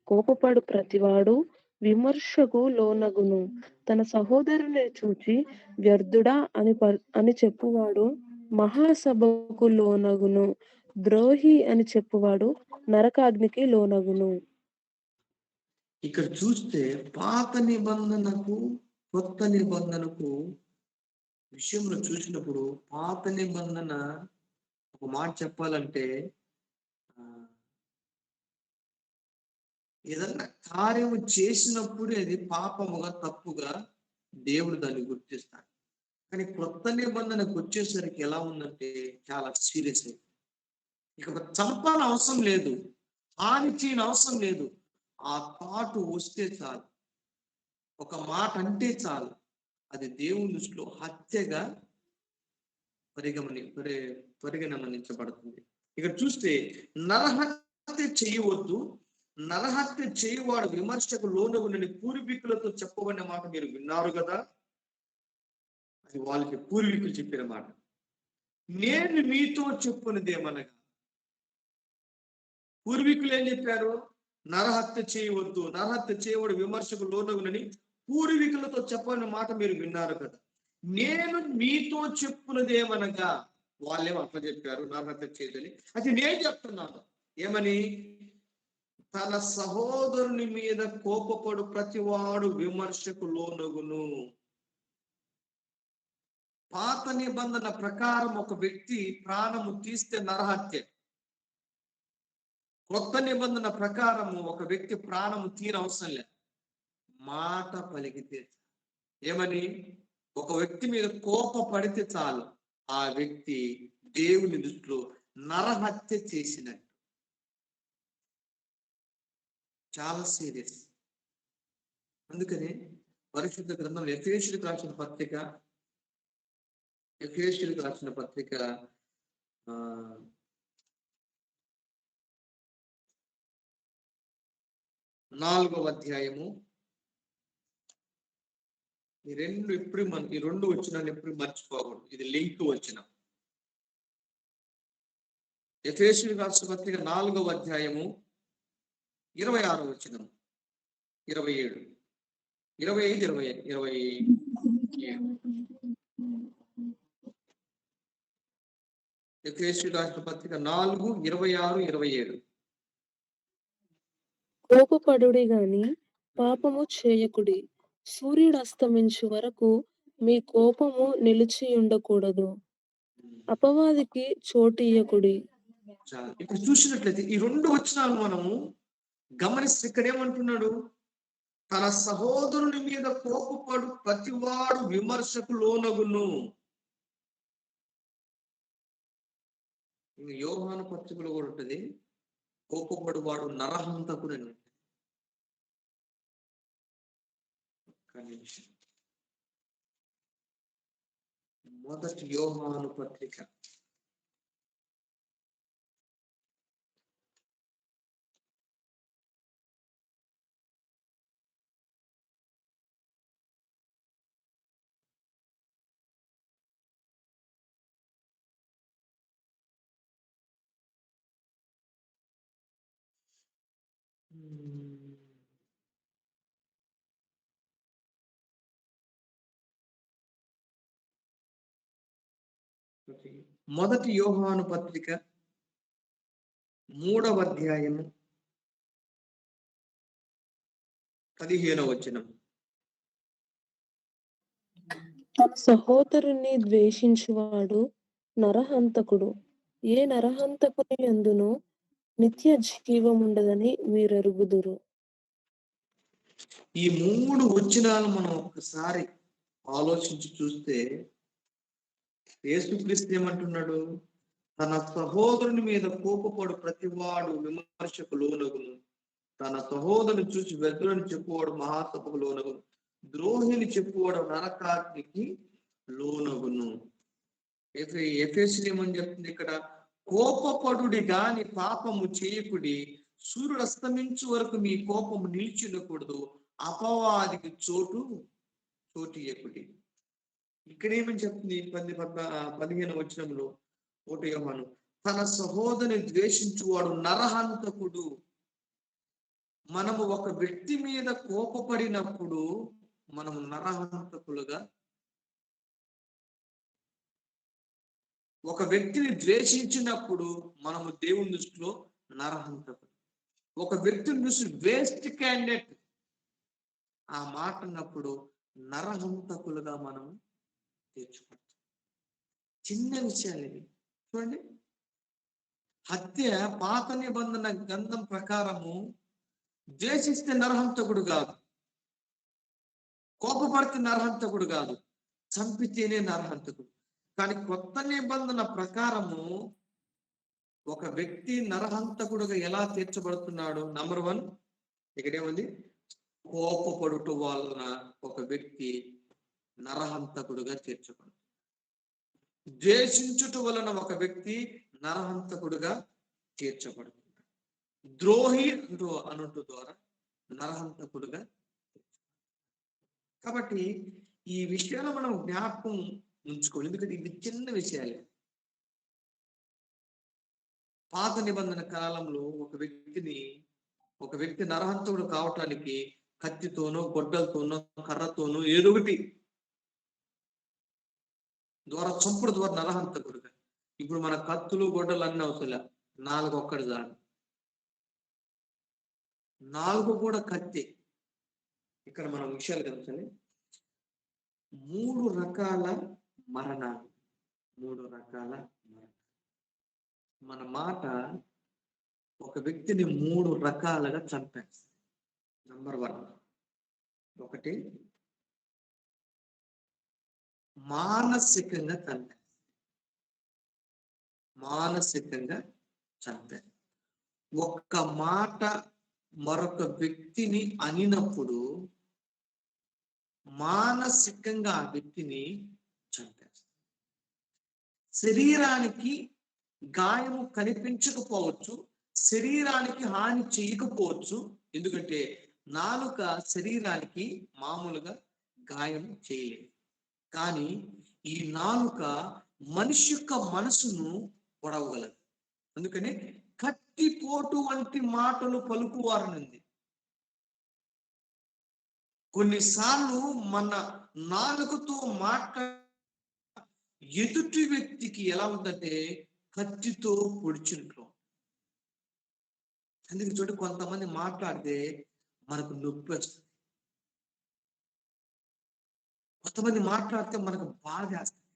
కోపపడు ప్రతివాడు విమర్శకు లోనగును. తన సహోదరుని చూచి వ్యర్థుడా అని చెప్పువాడు మహాసభకు లోనగును. ద్రోహి అని చెప్పువాడు నరకాగ్నికి లోనగును. ఇక్కడ చూస్తే పాత నిబంధనకు కొత్త నిబంధనకు విషయంలో చూసినప్పుడు, పాత నిబంధన ఒక మాట చెప్పాలంటే ఏదన్నా కార్యము చేసినప్పుడు అది పాపముగా, తప్పుగా దేవుడు దాన్ని గుర్తిస్తాడు. కానీ కొత్త నిబంధనకు వచ్చేసరికి ఎలా ఉందంటే చాలా సీరియస్ అయింది. ఇక చంపాల అవసరం లేదు, హాని చేయని అవసరం లేదు. ఆ థాట్ వస్తే చాలు, ఒక మాట అంటే చాలు, అది దేవుని దృష్టిలో హత్యగా పరిగణించబడుతుంది. ఇక్కడ చూస్తే నరహత్య చేయవద్దు. నరహత్య చేయువాడు విమర్శకు లోనగునని పూర్వీకులతో చెప్పబడిన మాట మీరు విన్నారు కదా. అది వాళ్ళకి పూర్వీకులు చెప్పిన మాట. నేను మీతో చెప్పునిదేమనగా, పూర్వీకులు ఏం చెప్పారు? నరహత్య చేయవద్దు, నరహత్య చేయవాడు విమర్శకు లోనగునని పూర్వీకులతో చెప్పని మాట మీరు విన్నారు కదా. నేను మీతో చెప్పునదేమనగా, వాళ్ళేమో అట్లా చెప్పారు నరహత్య చేయదని. అది నేను చెప్తున్నాను ఏమని? తన సహోదరుని మీద కోపపడు ప్రతివాడు విమర్శకు లోనగును. పాత నిబంధన ప్రకారం ఒక వ్యక్తి ప్రాణము తీస్తే నరహత్య. కొత్త నిబంధన ప్రకారము ఒక వ్యక్తి ప్రాణము తీరవసరం లేదు, మాట పలికితే. ఏమని? ఒక వ్యక్తి మీద కోపపడితే చాలు, ఆ వ్యక్తి దేవుని దృష్టిలో నరహత్య చేసినట్టు. చాలా సీరియస్. అందుకని పరిశుద్ధ గ్రంథం ఎఫెసీయులకు రాసిన పత్రిక 4వ అధ్యాయము. ఈ రెండు వచ్చినాన్ని ఎప్పుడు మర్చిపోకూడదు. ఇది లింక్ వచ్చిన ఎఫెసీయులకు రాసిన పత్రిక 4వ అధ్యాయము 26వ వచనం, 27, 25, 27. ఎఫెసీయులకు రాసిన పత్రిక 4, 26, 27. కోపపడుడి గాని పాపము చేయకుడి. సూర్యుడు అస్తమించు వరకు మీ కోపము నిలిచి ఉండకూడదు. అపవాదికి చోటియ్యకుడి. ఇప్పుడు చూసినట్లయితే ఈ రెండు వచనాలు మనము గమనిస్తే ఇక్కడ ఏమంటున్నాడు? తన సహోదరుని మీద కోపపడు ప్రతివాడు విమర్శకు లోనగును. యోహాను పత్రికలో కూడా ఉంటది, కోపపడు వాడు నరహంతకుడు అని. మొదటి యోహాను పత్రిక మొదటి యోహాను పత్రిక 3వ అధ్యాయము 15వ వచనం. తన సహోదరుని ద్వేషించువాడు నరహంతకుడు. ఏ నరహంతకుని యందును నిత్య జీవం ఉండదని మీరెరుగుదురు. ఈ 3 వచనాలు మనం ఒక్కసారి ఆలోచించి చూస్తే యేసుక్రీస్తు ఏమంటున్నాడు? తన సహోదరుని మీద కోపపడు ప్రతివాడు విమర్శకు లోనగును, తన సహోదరుని చూసి వ్యర్థులను చెప్పువాడు మహాసభకు లోనగును, ద్రోహిని చెప్పువాడు నరకాగ్నికి లోనగును. ఎఫెసీయులు ఏమని చెప్తుంది ఇక్కడ? కోపపడుడి గాని పాపము చేయకుడి, సూర్యుడు అస్తమించు వరకు మీ కోపము నిలిచినకూడదు, అపవాదికి చోటు ఇయ్యకుడి. ఇక్కడ ఏమని చెప్తుంది? 15వ వచనంలో 1 యోహాను, తన సహోదరుని ద్వేషించువాడు నరహంతకుడు. మనము ఒక వ్యక్తి మీద కోపపడినప్పుడు మనము నరహంతకులుగా, ఒక వ్యక్తిని ద్వేషించినప్పుడు మనము దేవుని దృష్టిలో నరహంతకుడు. ఒక వ్యక్తిని చూసి వేస్ట్ క్యాండిడేట్ ఆ మాట అన్నప్పుడు నరహంతకులుగా మనం తెచ్చుకుంటాం. చిన్న విషయాలు ఇవి. చూడండి, హత్య పాత నిబంధన గ్రంథం ప్రకారము ద్వేషిస్తే నరహంతకుడు కాదు, కోపపడితే నరహంతకుడు కాదు, చంపితేనే నరహంతకుడు. కానీ కొత్త నిబంధన ప్రకారము ఒక వ్యక్తి నరహంతకుడుగా ఎలా తీర్చబడుతున్నాడు? నంబర్ 1 ఇక్కడేముంది? కోపపడుట వలన ఒక వ్యక్తి నరహంతకుడుగా తీర్చబడుతుంది. ద్వేషించుట వలన ఒక వ్యక్తి నరహంతకుడుగా తీర్చబడుతుంది. ద్రోహి అనుట ద్వారా నరహంతకుడుగా. కాబట్టి ఈ విషయాలు మనం జ్ఞాపకం ఉంచుకోవాలి, ఎందుకంటే ఇది చిన్న విషయాలే. పాత నిబంధన కాలంలో ఒక వ్యక్తి నరహంతకుడు కావటానికి కత్తితోనో గొడ్డలతోనో కర్రతోనో ఏదో ఒకటి ద్వారా చంపుడు ద్వారా నరహంతకుడుగా. ఇప్పుడు మన కత్తులు గొడ్డలు అన్నీ అవసరం, 4 ఒక్కటి చాలు. 4 కూడా కత్తి. ఇక్కడ మనం విషయాలు గమనించాలి. 3 రకాల మరణాలు. 3 రకాల మరణాలు. మన మాట ఒక వ్యక్తిని 3 రకాలుగా చంపేస్తుంది. నంబర్ 1 మానసికంగా చంపేస్తుంది. మానసికంగా చంపేస్తుంది. ఒక్క మాట మరొక వ్యక్తిని అనినప్పుడు మానసికంగా ఆ వ్యక్తిని చంపేస్తుంది. శరీరానికి గాయము కనిపించకపోవచ్చు, శరీరానికి హాని చేయకపోవచ్చు, ఎందుకంటే నాలుక శరీరానికి మామూలుగా గాయం చేయలేదు. కానీ ఈ నాలుక మనిషి యొక్క మనసును పొడవగలదు. అందుకని కత్తిపోటు వంటి మాటలు పలుకువారనుంది. కొన్నిసార్లు మన నాలుకతో ఎదుటి వ్యక్తికి ఎలా ఉందంటే కత్తితో పొడిచినట్లు. అందుకే చూడండి, కొంతమంది మాట్లాడితే మనకు నొప్పి వస్తుంది, కొంతమంది మాట్లాడితే మనకు బాధ వేస్తుంది.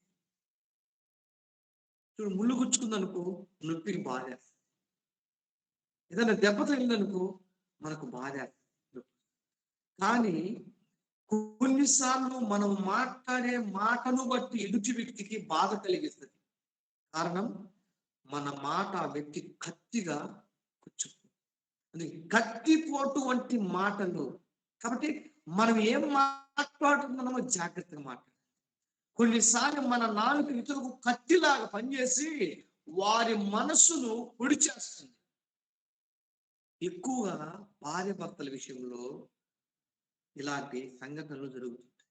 చూడు, ముళ్ళు గుచ్చుకుందనుకో నొప్పికి బాధ వేస్తుంది, ఏదైనా దెబ్బ తగిలిందనుకో మనకు బాధ వేస్తుంది. కానీ కొన్నిసార్లు మనం మాట్లాడే మాటను బట్టి ఎదుటి వ్యక్తికి బాధ కలిగిస్తుంది. కారణం, మన మాట ఆ వ్యక్తి కత్తిగా కూర్చుంటుంది. కత్తిపోటు వంటి మాటలు. కాబట్టి మనం ఏం మాట్లాడుతున్నామో జాగ్రత్తగా మాట్లాడాలి. కొన్నిసార్లు మన నాలుగు ఇతరులకు కత్తిలాగా పనిచేసి వారి మనస్సును పొడిచేస్తుంది. ఎక్కువగా భార్య భర్తల విషయంలో ఇలాంటి సంఘటనలు జరుగుతుంటాయి.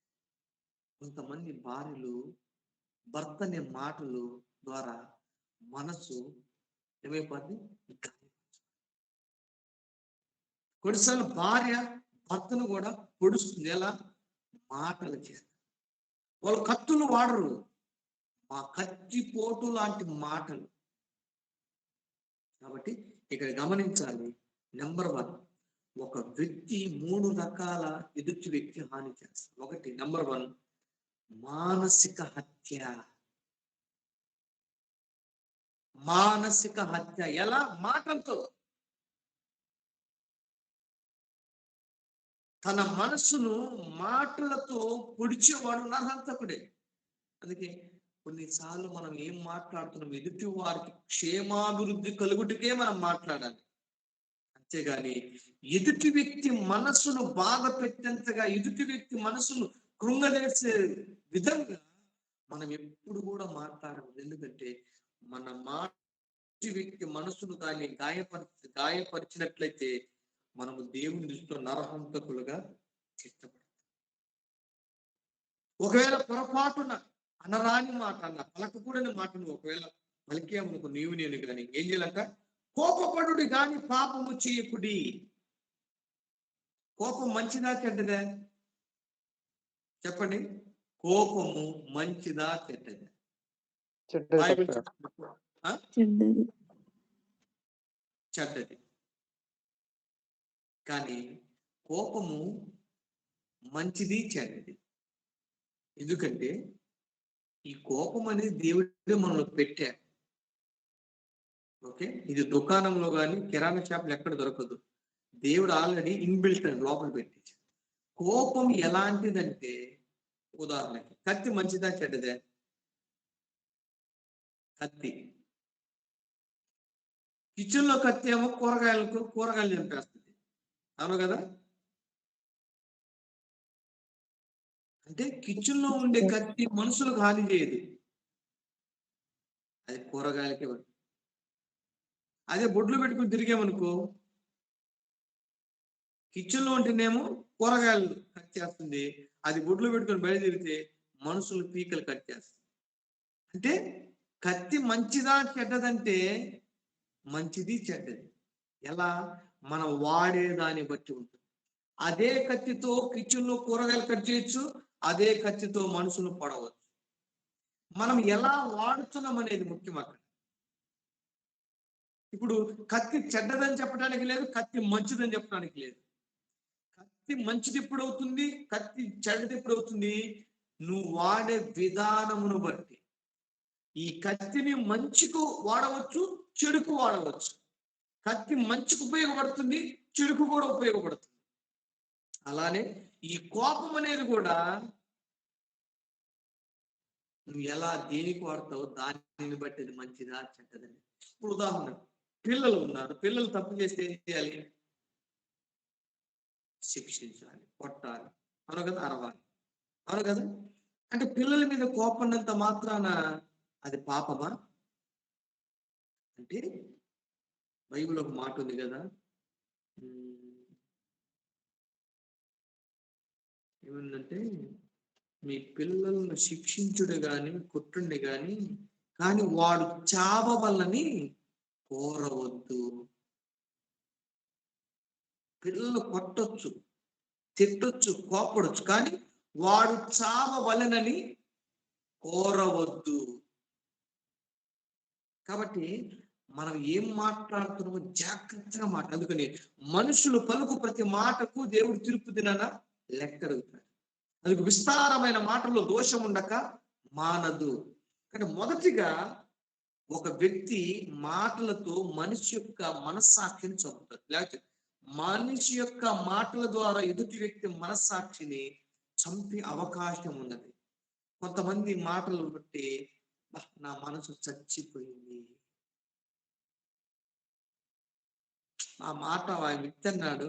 కొంతమంది భార్యలు భర్త అనే మాటలు ద్వారా మనసు ఏమైపోద్ది? కొన్నిసార్లు భార్య భర్తను కూడా పొడుస్తుంది. ఎలా? మాటలు చేస్తారు. వాళ్ళు కత్తులు వాడరు, మా కత్తి పోటు లాంటి మాటలు. కాబట్టి ఇక్కడ గమనించాలి. నెంబర్ 1, ఒక వ్యక్తి 3 రకాల ఎదుటి వ్యక్తి హాని చేస్తారు. ఒకటి, నెంబర్ 1, మానసిక హత్య. మానసిక హత్య ఎలా? మాటలతో. తన మనసును మాటలతో పొడిచేవాడు నరహంతకుడే. అందుకే కొన్నిసార్లు మనం ఏం మాట్లాడుతున్నాం, ఎదుటి వారికి క్షేమాభివృద్ధి కలుగుటకే మనం మాట్లాడాలి. అంతేగాని ఎదుటి వ్యక్తి మనసును బాధ పెట్టేంతగా, ఎదుటి వ్యక్తి మనసును కృంగలేసే విధంగా మనం ఎప్పుడు కూడా మాట్లాడకూడదు. ఎందుకంటే మన ఎదుటి వ్యక్తి మనసును దాన్ని గాయపరిచినట్లయితే మనము దేవుని దృష్టిలో నరహంతకులుగా తీర్చబడతాం. ఒకవేళ పొరపాటున అనరాని మాట అన్న, పలకకూడని మాటను ఒకవేళ పలికేమనుకో, నీవు నేను కానీ ఏం చేయాలంట? కోపపడుడి గాని పాపము చేయకుడి. కోపం మంచిదా చెడ్డదా? చెప్పండి. కోపము మంచిదా చెడ్డదా? బైబిల్ చెడ్డది. కానీ కోపము మంచిది చెడ్డది. ఎందుకంటే ఈ కోపం అనేది దేవుడే మనలో పెట్టాడు. ఓకే, ఇది దుకాణంలో కానీ కిరాణా షాపులు ఎక్కడ దొరకదు. దేవుడు ఆల్రెడీ ఇన్బిల్ట్ లోపల పెట్టించాడు. కోపం ఎలాంటిదంటే, ఉదాహరణకి కత్తి మంచిదా చెడ్డదే? కత్తి. కిచెన్ లో కత్తి ఏమో కూరగాయలు చంపేస్తుంది. అవును కదా? అంటే కిచెన్ లో ఉండే కత్తి మనుషులకు హాని చేయదు, అది కూరగాయలకే. అదే బొడ్లు పెట్టుకుని తిరిగామనుకో, కిచెన్ లో ఉంటేనేమో కూరగాయలు కట్ చేస్తుంది, అది బొడ్లు పెట్టుకుని బయట తిరిగితే మనుషులు పీకలు కట్ చేస్తుంది. అంటే కత్తి మంచిదా చెడ్డదంటే మంచిది చెడ్డది. ఎలా? మనం వాడే దాన్ని బట్టి ఉంటుంది. అదే కత్తితో కిచెన్ లో కూరగాయలు కట్ చేయొచ్చు, అదే కత్తితో మనుషులు పొడవచ్చు. మనం ఎలా వాడుతున్నాం అనేది ముఖ్యం అక్కడ. ఇప్పుడు కత్తి చెడ్డదని చెప్పడానికి లేదు, కత్తి మంచిదని చెప్పడానికి లేదు. కత్తి మంచిది ఎప్పుడు అవుతుంది, కత్తి చెడ్డది ఎప్పుడు అవుతుంది? నువ్వు వాడే విధానమును బట్టి. ఈ కత్తిని మంచికు వాడవచ్చు, చెడుకు వాడవచ్చు. కత్తి మంచికి ఉపయోగపడుతుంది, చెడుకు కూడా ఉపయోగపడుతుంది. అలానే ఈ కోపం అనేది కూడా నువ్వు ఎలా దేనికి వాడతావు దానిని బట్టి అది మంచిదా చెడ్డదని. ఇప్పుడు ఉదాహరణ, పిల్లలు ఉన్నారు. పిల్లలు తప్పు చేస్తే ఏం చేయాలి? శిక్షించాలి, కొట్టాలి, అవును కదా? అరవాలి, అవును కదా? అంటే పిల్లల మీద కోపడినంత మాత్రాన అది పాపమా? అంటే బైబిల్ ఒక మాట ఉంది కదా, ఏముందంటే, మీ పిల్లలను శిక్షించుడు గాని కొట్టుండి కానీ వాడు చావవలని కోరవద్దు. పిల్లలు కొట్టొచ్చు, తిట్టొచ్చు, కోపడొచ్చు, కానీ వాడు చావవలనని కోరవద్దు. కాబట్టి మనం ఏం మాట్లాడుతున్నామో జాగ్రత్తగా అందుకని మనుషులు పలుకు ప్రతి మాటకు దేవుడు తీర్పు దినాన లెక్క అడుగుతాడు. అందుకు విస్తారమైన మాటల్లో దోషం ఉండక మానదు. కానీ మొదటిగా ఒక వ్యక్తి మాటలతో మనిషి యొక్క మనస్సాక్షిని చంపుతాడు. లేకపోతే మనిషి యొక్క మాటల ద్వారా ఎదుటి వ్యక్తి మనస్సాక్షిని చంపే అవకాశం ఉన్నది. కొంతమంది మాటలు బట్టి నా మనసు చచ్చిపోయింది, ఆ మాట ఆ వ్యక్తి అన్నాడు,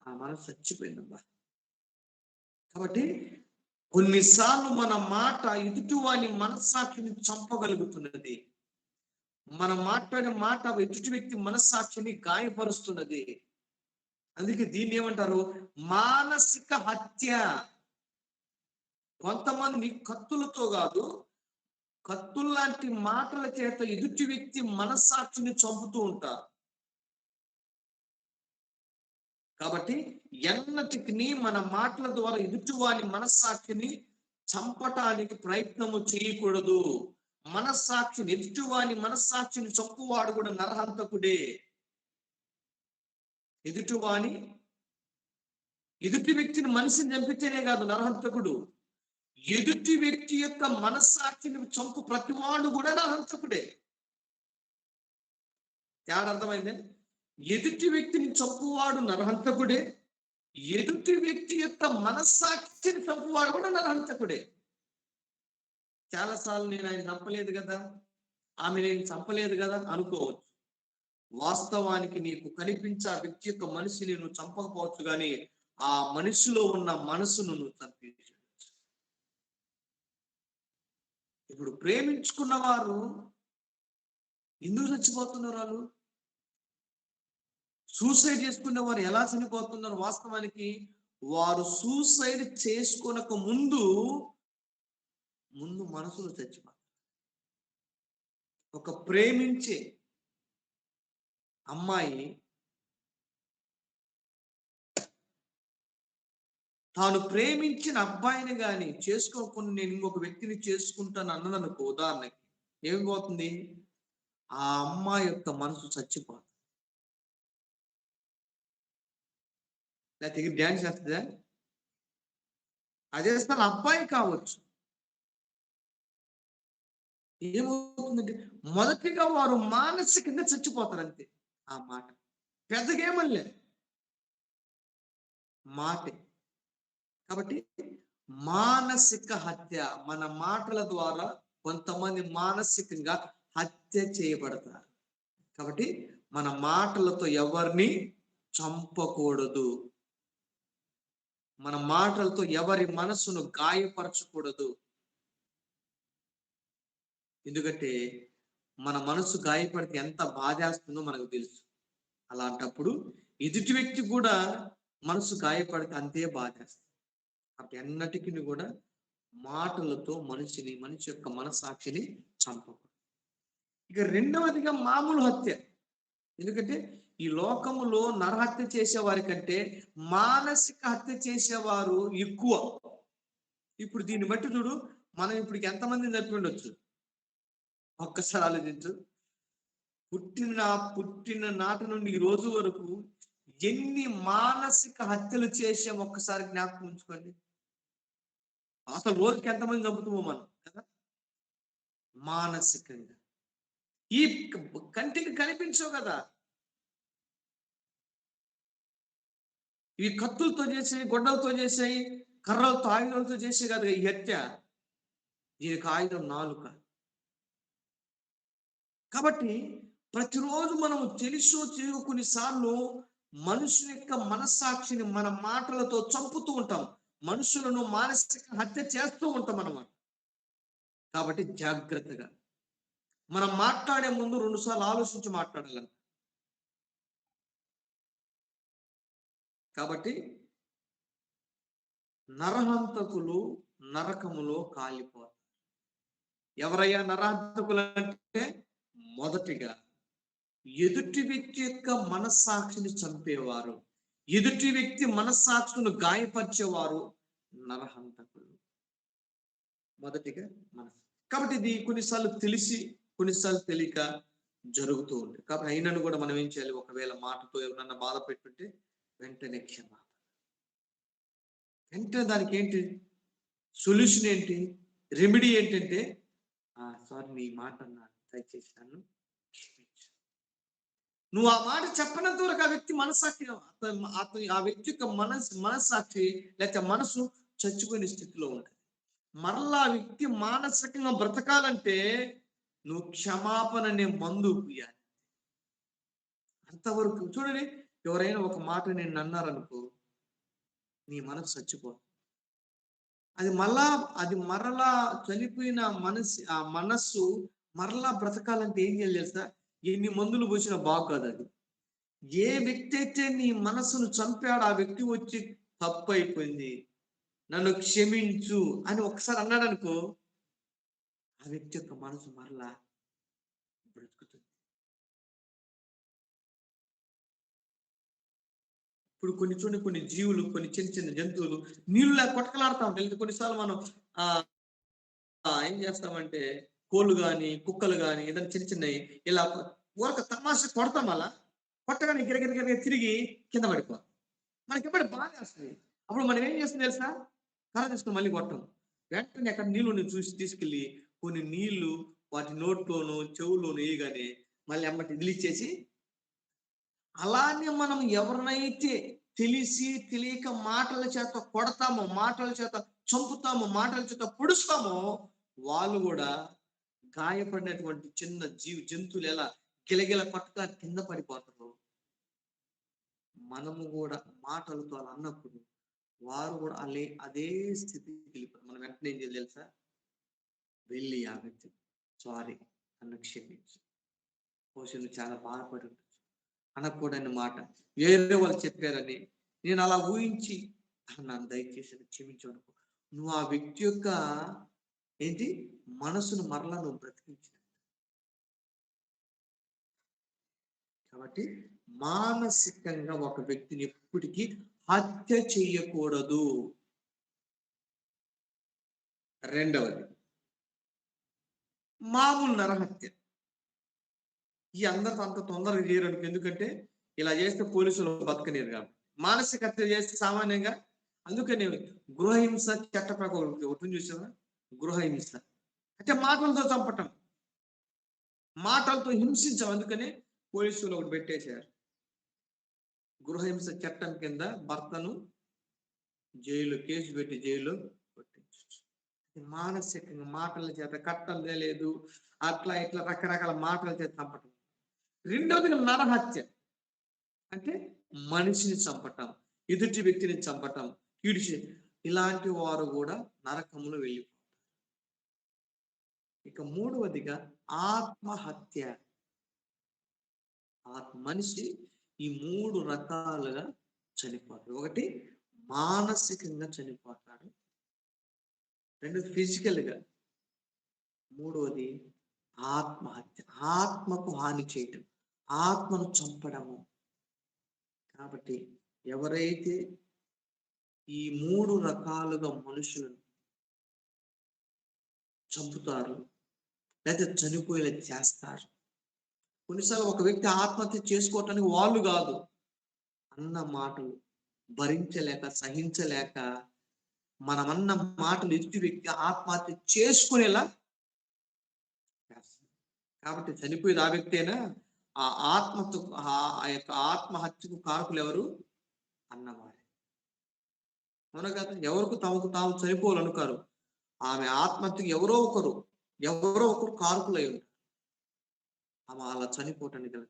ఆ మనసు చచ్చిపోయిందమ్మా. కాబట్టి కొన్నిసార్లు మన మాట ఎదుటివాని మనస్సాక్షిని చంపగలుగుతున్నది. మనం మాట్లాడే మాట ఎదుటి వ్యక్తి మనస్సాక్షిని గాయపరుస్తున్నది. అందుకే దీన్ని ఏమంటారు? మానసిక హత్య. కొంతమంది కత్తులతో కాదు, కత్తుల్లాంటి మాటల చేత ఎదుటి వ్యక్తి మనస్సాక్షిని చంపుతూ ఉంటారు. కాబట్టి ఎన్నటికి మన మాటల ద్వారా ఎదుటివాని మనస్సాక్షిని చంపటానికి ప్రయత్నము చేయకూడదు. మనస్సాక్షిని, ఎదుటివాని మనస్సాక్షిని చంపువాడు కూడా నరహంతకుడే. ఎదుటి వ్యక్తిని మనిషిని చంపితేనే కాదు నరహంతకుడు, ఎదుటి వ్యక్తి యొక్క మనస్సాక్షిని చంపు ప్రతివాడు కూడా నరహంతకుడే. తేడా అర్థమైందే? ఎదుటి వ్యక్తిని చంపువాడు నరహంతకుడే, ఎదుటి వ్యక్తి యొక్క మనస్సాక్షిని చంపువాడు కూడా నరహంతకుడే. చాలాసార్లు నేను ఆయన చంపలేదు కదా, ఆమె నేను చంపలేదు కదా అనుకోవచ్చు. వాస్తవానికి నీకు కనిపించే ఆ వ్యక్తి యొక్క మనిషిని నువ్వు చంపకపోవచ్చు, కానీ ఆ మనిషిలో ఉన్న మనసును నువ్వు చంపేయచ్చు. ఇప్పుడు ప్రేమించుకున్న వారు ఎందుకు చచ్చిపోతున్నారు? వాళ్ళు సూసైడ్ చేసుకునే వారు ఎలా చనిపోతున్నారు? వాస్తవానికి వారు సూసైడ్ చేసుకోనక ముందు మనసులో చచ్చిపోతారు. ఒక ప్రేమించే అమ్మాయి తాను ప్రేమించిన అబ్బాయిని కానీ చేసుకోకుండా నేను ఇంకొక వ్యక్తిని చేసుకుంటాను అన్నదనుకో, ఉదాహరణకి ఏమిపోతుంది? ఆ అమ్మాయి యొక్క మనసు చచ్చిపోతుంది. లేకపోతే డ్యాన్స్ చేస్తుందా? అదే అసలు అబ్బాయి కావచ్చు. ఏమవుతుందంటే మొదటిగా వారు మానసికంగా చచ్చిపోతారు అంతే. ఆ మాట పెద్దగేమల్లే మాటే. కాబట్టి మానసిక హత్య, మన మాటల ద్వారా కొంతమంది మానసికంగా హత్య చేయబడతారు. కాబట్టి మన మాటలతో ఎవరిని చంపకూడదు, మన మాటలతో ఎవరి మనసును గాయపరచకూడదు. ఎందుకంటే మన మనసు గాయపడితే ఎంత బాధేస్తుందో మనకు తెలుసు. అలాంటప్పుడు ఎదుటి వ్యక్తి కూడా మనసు గాయపడితే అంతే బాధేస్తుంది. కాబట్టి ఎన్నటికీ కూడా మాటలతో మనిషి యొక్క మనస్సాక్షిని చంపకూడదు. ఇక రెండవదిగా మామూలు హత్య. ఎందుకంటే ఈ లోకములో నరహత్య చేసేవారి కంటే మానసిక హత్య చేసేవారు ఎక్కువ. ఇప్పుడు దీన్ని బట్టి చూడు, మనం ఇప్పుడు ఎంతమందిని చంపి ఉండొచ్చు ఒక్కసారి ఆలోచించు. పుట్టిన నాటి నుండి ఈ రోజు వరకు ఎన్ని మానసిక హత్యలు చేసాం ఒక్కసారి జ్ఞాపకం ఉంచుకోండి. అసలు రోజుకి ఎంతమంది చంపుతామో మనం కదా. మానసికంగా ఈ కంటికి కనిపించవు కదా, ఇవి కత్తులతో చేసాయి, గొడ్డలతో చేసాయి, కర్రలతో ఆయుధాలతో చేసే కదా ఈ హత్య. దీనికి ఆయుధం నాలుక. కాబట్టి ప్రతిరోజు మనం తెలుసో తెలియక కొన్నిసార్లు మనుషుల యొక్క మనస్సాక్షిని మన మాటలతో చంపుతూ ఉంటాం, మనుషులను మానసిక హత్య చేస్తూ ఉంటాం అన్నమాట. కాబట్టి జాగ్రత్తగా మనం మాట్లాడే ముందు 2 సార్లు ఆలోచించి మాట్లాడాలని. కాబట్టి నరహంతకులు నరకములో కాలిపోతారు. ఎవరయ్యా నరహంతకులు అంటే? మొదటిగా ఎదుటి వ్యక్తి యొక్క మనస్సాక్షిని చంపేవారు, ఎదుటి వ్యక్తి మనస్సాక్షులను గాయపరిచేవారు నరహంతకులు. మొదటిగా మనసు. కాబట్టి ఇది కొన్నిసార్లు తెలిసి కొన్నిసార్లు తెలియక జరుగుతూ ఉంది. కాబట్టి అయినను కూడా మనం ఏం చేయాలి? ఒకవేళ మాటతో ఎవరన్నా బాధ పెట్టుంటే వెంటనే క్షమాపణ. వెంటనే దానికి ఏంటి సొల్యూషన్, ఏంటి రెమెడీ ఏంటంటే, సారీ నీ మాట దయచేసి నన్ను క్షమించు. నువ్వు ఆ మాట చెప్పనంత వరకు ఆ వ్యక్తి మనస్సాక్షి, ఆ వ్యక్తి యొక్క మనస్సాక్షి లేకపోతే మనసు చచ్చిపోయిన స్థితిలో ఉంటుంది. మరలా ఆ వ్యక్తి మానసికంగా బ్రతకాలంటే నువ్వు క్షమాపణ అనే మందు పూయాలి. అంతవరకు చూడండి, ఎవరైనా ఒక మాట నేను అన్నారనుకో, నీ మనసు చచ్చిపోతుంది. అది మరలా చనిపోయిన ఆ మనస్సు మరలా బ్రతకాలంటే ఏం చేయాలి తెలుసా? ఎన్ని మందులు పోసినా బాగుంది. అది ఏ వ్యక్తి అయితే నీ మనసును చంపాడో ఆ వ్యక్తి వచ్చి తప్పు అయిపోయింది, నన్ను క్షమించు అని ఒకసారి అన్నాడు అనుకో, ఆ వ్యక్తి యొక్క మనసు మరలా బ్రతుకుతుంది. ఇప్పుడు కొన్ని జీవులు, కొన్ని చిన్న జంతువులు నీళ్ళు కొట్టకలాడుతూ ఉంటాయి. కొన్నిసార్లు మనం ఏం చేస్తామంటే కోళ్ళు కానీ, కుక్కలు కానీ, ఏదైనా చిన్నవి ఇలా ఊరక తమాషా కొడతాం. అలా కొట్టగానే గిరగిరగిర తిరిగి కింద పడిపోతాం. మనకి ఎప్పుడు బాధ వస్తుంది. అప్పుడు మనం ఏం చేస్తాం తెలుసా? కర్ర తీసుకుని మళ్ళీ కొట్టం. వెంటనే అక్కడ నీళ్ళు చూసి తీసుకెళ్ళి కొన్ని నీళ్లు వాటి నోట్లోను చెవులోను వేయగానే మళ్ళీ అమ్మటి ఇదిలిచ్చేసి, అలానే మనం ఎవరినైతే తెలిసి తెలియక మాటల చేత కొడతామో, మాటల చేత చంపుతామో, మాటల చేత పొడుస్తామో, వాళ్ళు కూడా గాయపడినటువంటి చిన్న జంతువులు ఎలా గిలగిల కొట్టగా కింద పడిపోతారు. మనము కూడా మాటలతో అలా అన్నప్పుడు వారు కూడా అదే స్థితికి వెళ్ళిపోతారు. మనం వెంటనే ఏం చేయాలి తెలుసా? వెళ్ళి ఆగచ్చు, సారీ, నన్ను క్షమించు, పోషణ చాలా బాధపడి ఉండొచ్చు అనకూడని మాట వేరే వాళ్ళు చెప్పారని నేను అలా ఊహించి నన్ను దయచేసి క్షమించు అనుకో. నువ్వు ఆ వ్యక్తి యొక్క మనసును మరలా నువ్వు బ్రతికించిన. కాబట్టి మానసికంగా ఒక వ్యక్తిని ఎప్పటికీ హత్య చేయకూడదు. రెండవది మామూలు నరహత్య. ఈ అందరితో అంత తొందరగా చేయరు. ఎందుకంటే ఇలా చేస్తే పోలీసులు బతకలేరు కాబట్టి. మానసిక హత్య చేస్తే సామాన్యంగా, అందుకని గృహహింస చట్ట ప్రకారం ఒకటి చూసావా? గృహహింస అంటే మాటలతో చంపటం, మాటలతో హింసించాం. అందుకని పోలీసులు ఒకటి పెట్టేశారు. గృహహింస చట్టం కింద భర్తను జైలు కేసు పెట్టి జైలు కొట్టించు. మానసికంగా మాటల చేత కట్టలే లేదు, అట్లా ఇట్లా రకరకాల మాటల చేత చంపటం. రెండవది నరహత్య అంటే మనిషిని చంపటం, ఎదుటి వ్యక్తిని చంపటం, కీడిచి. ఇలాంటి వారు కూడా నరకములు వెళ్ళిపోతారు. ఇక మూడవదిగా ఆత్మహత్య. మనిషి ఈ 3 రకాలుగా చనిపోతాడు. ఒకటి మానసికంగా చనిపోతాడు, రెండోది ఫిజికల్గా, మూడవది ఆత్మహత్య, ఆత్మకు హాని చేయటం, ఆత్మను చంపడము. కాబట్టి ఎవరైతే ఈ 3 రకాలుగా మనుషులను చంపుతారు లేదా చనిపోయేలా చేస్తారు. కొన్నిసార్లు ఒక వ్యక్తి ఆత్మహత్య చేసుకోవటానికి వాళ్ళు కాదు, అన్న మాటలు భరించలేక సహించలేక మనమన్న మాటలు ఎదుటి వ్యక్తి ఆత్మహత్య చేసుకునేలా చేస్తారు. కాబట్టి చనిపోయేది ఆ వ్యక్తేనా? ఆ ఆత్మతో ఆ యొక్క ఆత్మహత్యకు కారకులు ఎవరు? అన్నవారే. అవునా కదా? ఎవరికి తమకు తాము చనిపోవాలనుకారు. ఆమె ఆత్మహత్యకు ఎవరో ఒకరు కారకులై ఉంటారు. ఆమె అలా చనిపోవటానికి గల.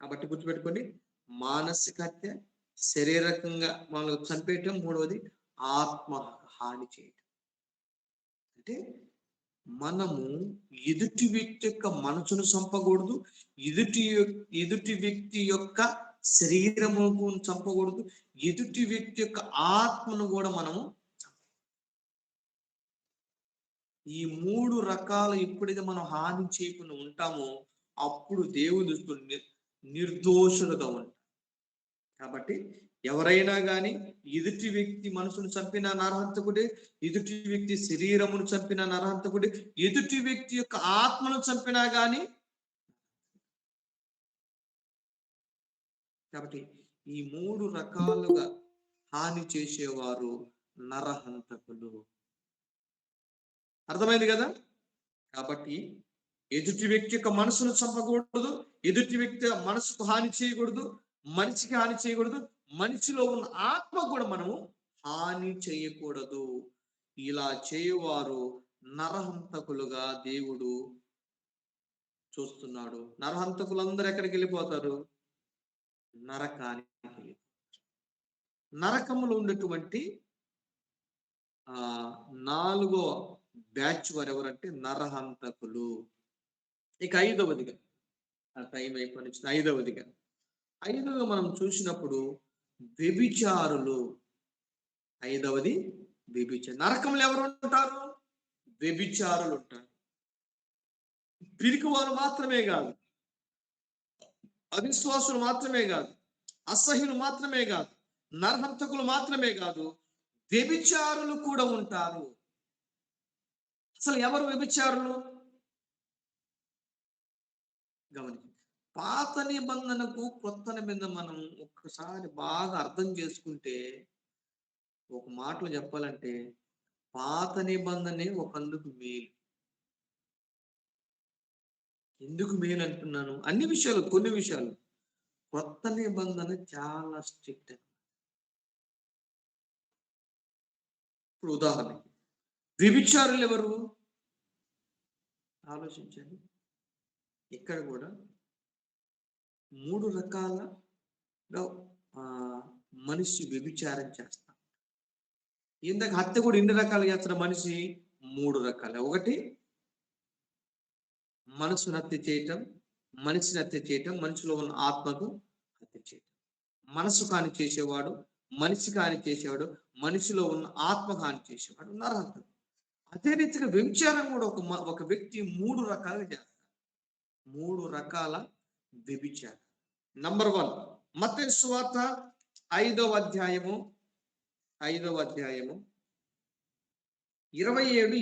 కాబట్టి గుర్తుపెట్టుకోండి, మానసిక హత్య, శారీరకంగా మనల్ని చంపేయటం, మూడవది ఆత్మ హాని చేయటం. అంటే మనము ఎదుటి వ్యక్తి యొక్క మనసును చంపకూడదు, ఎదుటి వ్యక్తి యొక్క శరీరమును చంపకూడదు, ఎదుటి వ్యక్తి యొక్క ఆత్మను కూడా మనము. ఈ 3 రకాలు ఎప్పుడైతే మనం హాని చేయకుండా ఉంటామో అప్పుడు దేవుని దృష్టిలో నిర్దోషులుగా ఉంటాం. కాబట్టి ఎవరైనా కానీ ఎదుటి వ్యక్తి మనసును చంపిన నరహంతకుడే, ఎదుటి వ్యక్తి శరీరమును చంపిన నరహంతకుడే, ఎదుటి వ్యక్తి యొక్క ఆత్మను చంపినా గాని. కాబట్టి ఈ 3 రకాలుగా హాని చేసేవారు నరహంతకులు. అర్థమైంది కదా? కాబట్టి ఎదుటి వ్యక్తి యొక్క మనసును చంపకూడదు, ఎదుటి వ్యక్తి మనసుకు హాని చేయకూడదు, మనిషికి హాని చేయకూడదు, మనిషిలో ఉన్న ఆత్మ కూడా మనము హాని చేయకూడదు. ఇలా చేయవారు నరహంతకులుగా దేవుడు చూస్తున్నాడు. నరహంతకులందరూ ఎక్కడికి వెళ్ళిపోతారు? నరకానికి వెళ్ళిపోతారు. నరకములో ఉన్నటువంటి 4వ బ్యాచ్ వారు ఎవరంటే నరహంతకులు. ఇక 5వదిగా, టైం అయిపోయి 5వదిగా మనం చూసినప్పుడు వ్యభిచారులు. 5వది వ్యభిచారం. నరకంలో ఎవరు ఉంటారు? వ్యభిచారులు ఉంటారు. పిరికి వారు మాత్రమే కాదు, అవిశ్వాసులు మాత్రమే కాదు, అసహ్యులు మాత్రమే కాదు, నరహంతకులు మాత్రమే కాదు, వ్యభిచారులు కూడా ఉంటారు. అసలు ఎవరు వ్యభిచారులు? గమనించండి. పాత నిబంధనకు కొత్త నిబంధన మనం ఒక్కసారి బాగా అర్థం చేసుకుంటే, ఒక మాటలో చెప్పాలంటే పాత నిబంధనే ఒకందుకు మేలు. ఎందుకు మేలు అంటున్నాను? అన్ని విషయాలు, కొన్ని విషయాలు. కొత్త నిబంధన చాలా స్ట్రిక్ట్. ఇప్పుడు ఉదాహరణకి వ్యభిచారులు ఎవరు? ఆలోచించండి. ఇక్కడ కూడా 3 రకాలుగా మనిషి వ్యభిచారం చేస్తాడు. ఇందాక హత్య కూడా ఎన్ని రకాలు చేస్తాడు మనిషి? 3 రకాలు. ఒకటి మనసును హత్య చేయటం, మనిషిని హత్య చేయటం, మనిషిలో ఉన్న ఆత్మకు హత్య చేయటం. మనసు హాని చేసేవాడు, మనిషికి హాని చేసేవాడు, మనిషిలో ఉన్న ఆత్మకు హాని చేసేవాడు నరహంతకుడు. అదే రీతిగా వ్యభిచారం కూడా ఒక వ్యక్తి 3 రకాలుగా చేస్తాడు. 3 రకాల వ్యభిచారం. నంబర్ 1 మత్తయి సువార్త 5వ అధ్యాయము 27,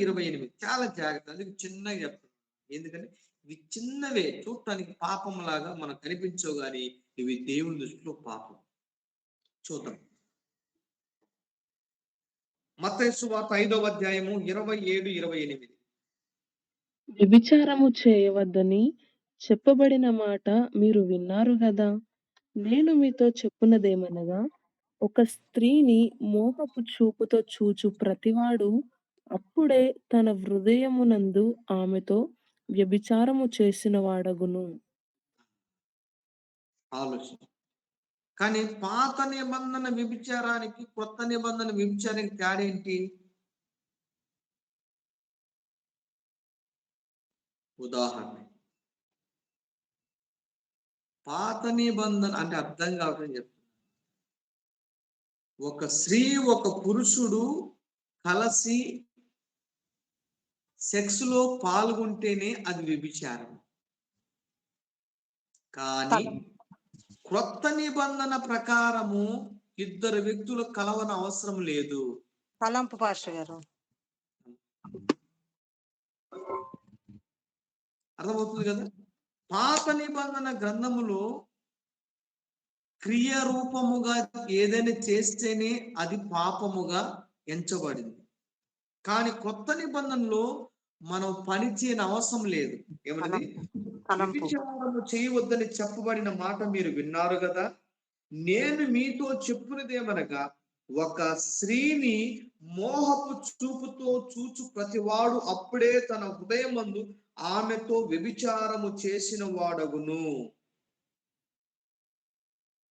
28. చాలా జాగ్రత్త. అందుకు చిన్నగా చెప్తాను. ఎందుకంటే ఇవి చిన్నవే, చూడటానికి పాపంలాగా మనకు కనిపించవు, కానీ ఇవి దేవుని దృష్టిలో పాపం. చూద్దాం. మత్తయి సువార్త 5వ అధ్యాయము 27, 28. వ్యభిచారము చేయవద్దని చెప్పబడిన మాట మీరు విన్నారు గదా. నేను మీతో చెప్పున్నదేమనగా, ఒక స్త్రీని మోహపు చూపుతో చూచు ప్రతివాడు అప్పుడే తన హృదయమునందు ఆమెతో వ్యభిచారము చేసిన వాడగును. ఆలోచన. కానీ పాత నిబంధన వ్యభిచారానికి, కొత్త నిబంధన వ్యభిచారానికి తేడా ఏంటి? ఉదాహరణ, పాత నిబంధన అంటే అర్థం కావటం చెప్తున్నా. ఒక స్త్రీ ఒక పురుషుడు కలిసి సెక్స్ లో పాల్గొంటేనే అది వ్యభిచారం. కానీ క్రొత్త నిబంధన ప్రకారము ఇద్దరు వ్యక్తులు కలవన అవసరం లేదు. తలంపు పాస్టర్ గారు. అర్థమవుతుంది కదా? పాత నిబంధన గ్రంథములో క్రియ రూపముగా ఏదైనా చేస్తేనే అది పాపముగా ఎంచబడింది. కానీ కొత్త నిబంధనలో మనం పని చేయని అవసరం లేదు. ఏమన్నది? వ్యభిచారము చేయవద్దని చెప్పబడిన మాట మీరు విన్నారు కదా. నేను మీతో చెప్పున్నదేమనగా, ఒక స్త్రీని మోహపు చూపుతో చూచు ప్రతివాడు అప్పుడే తన హృదయమందు ఆమెతో వ్యభిచారము చేసిన వాడగును.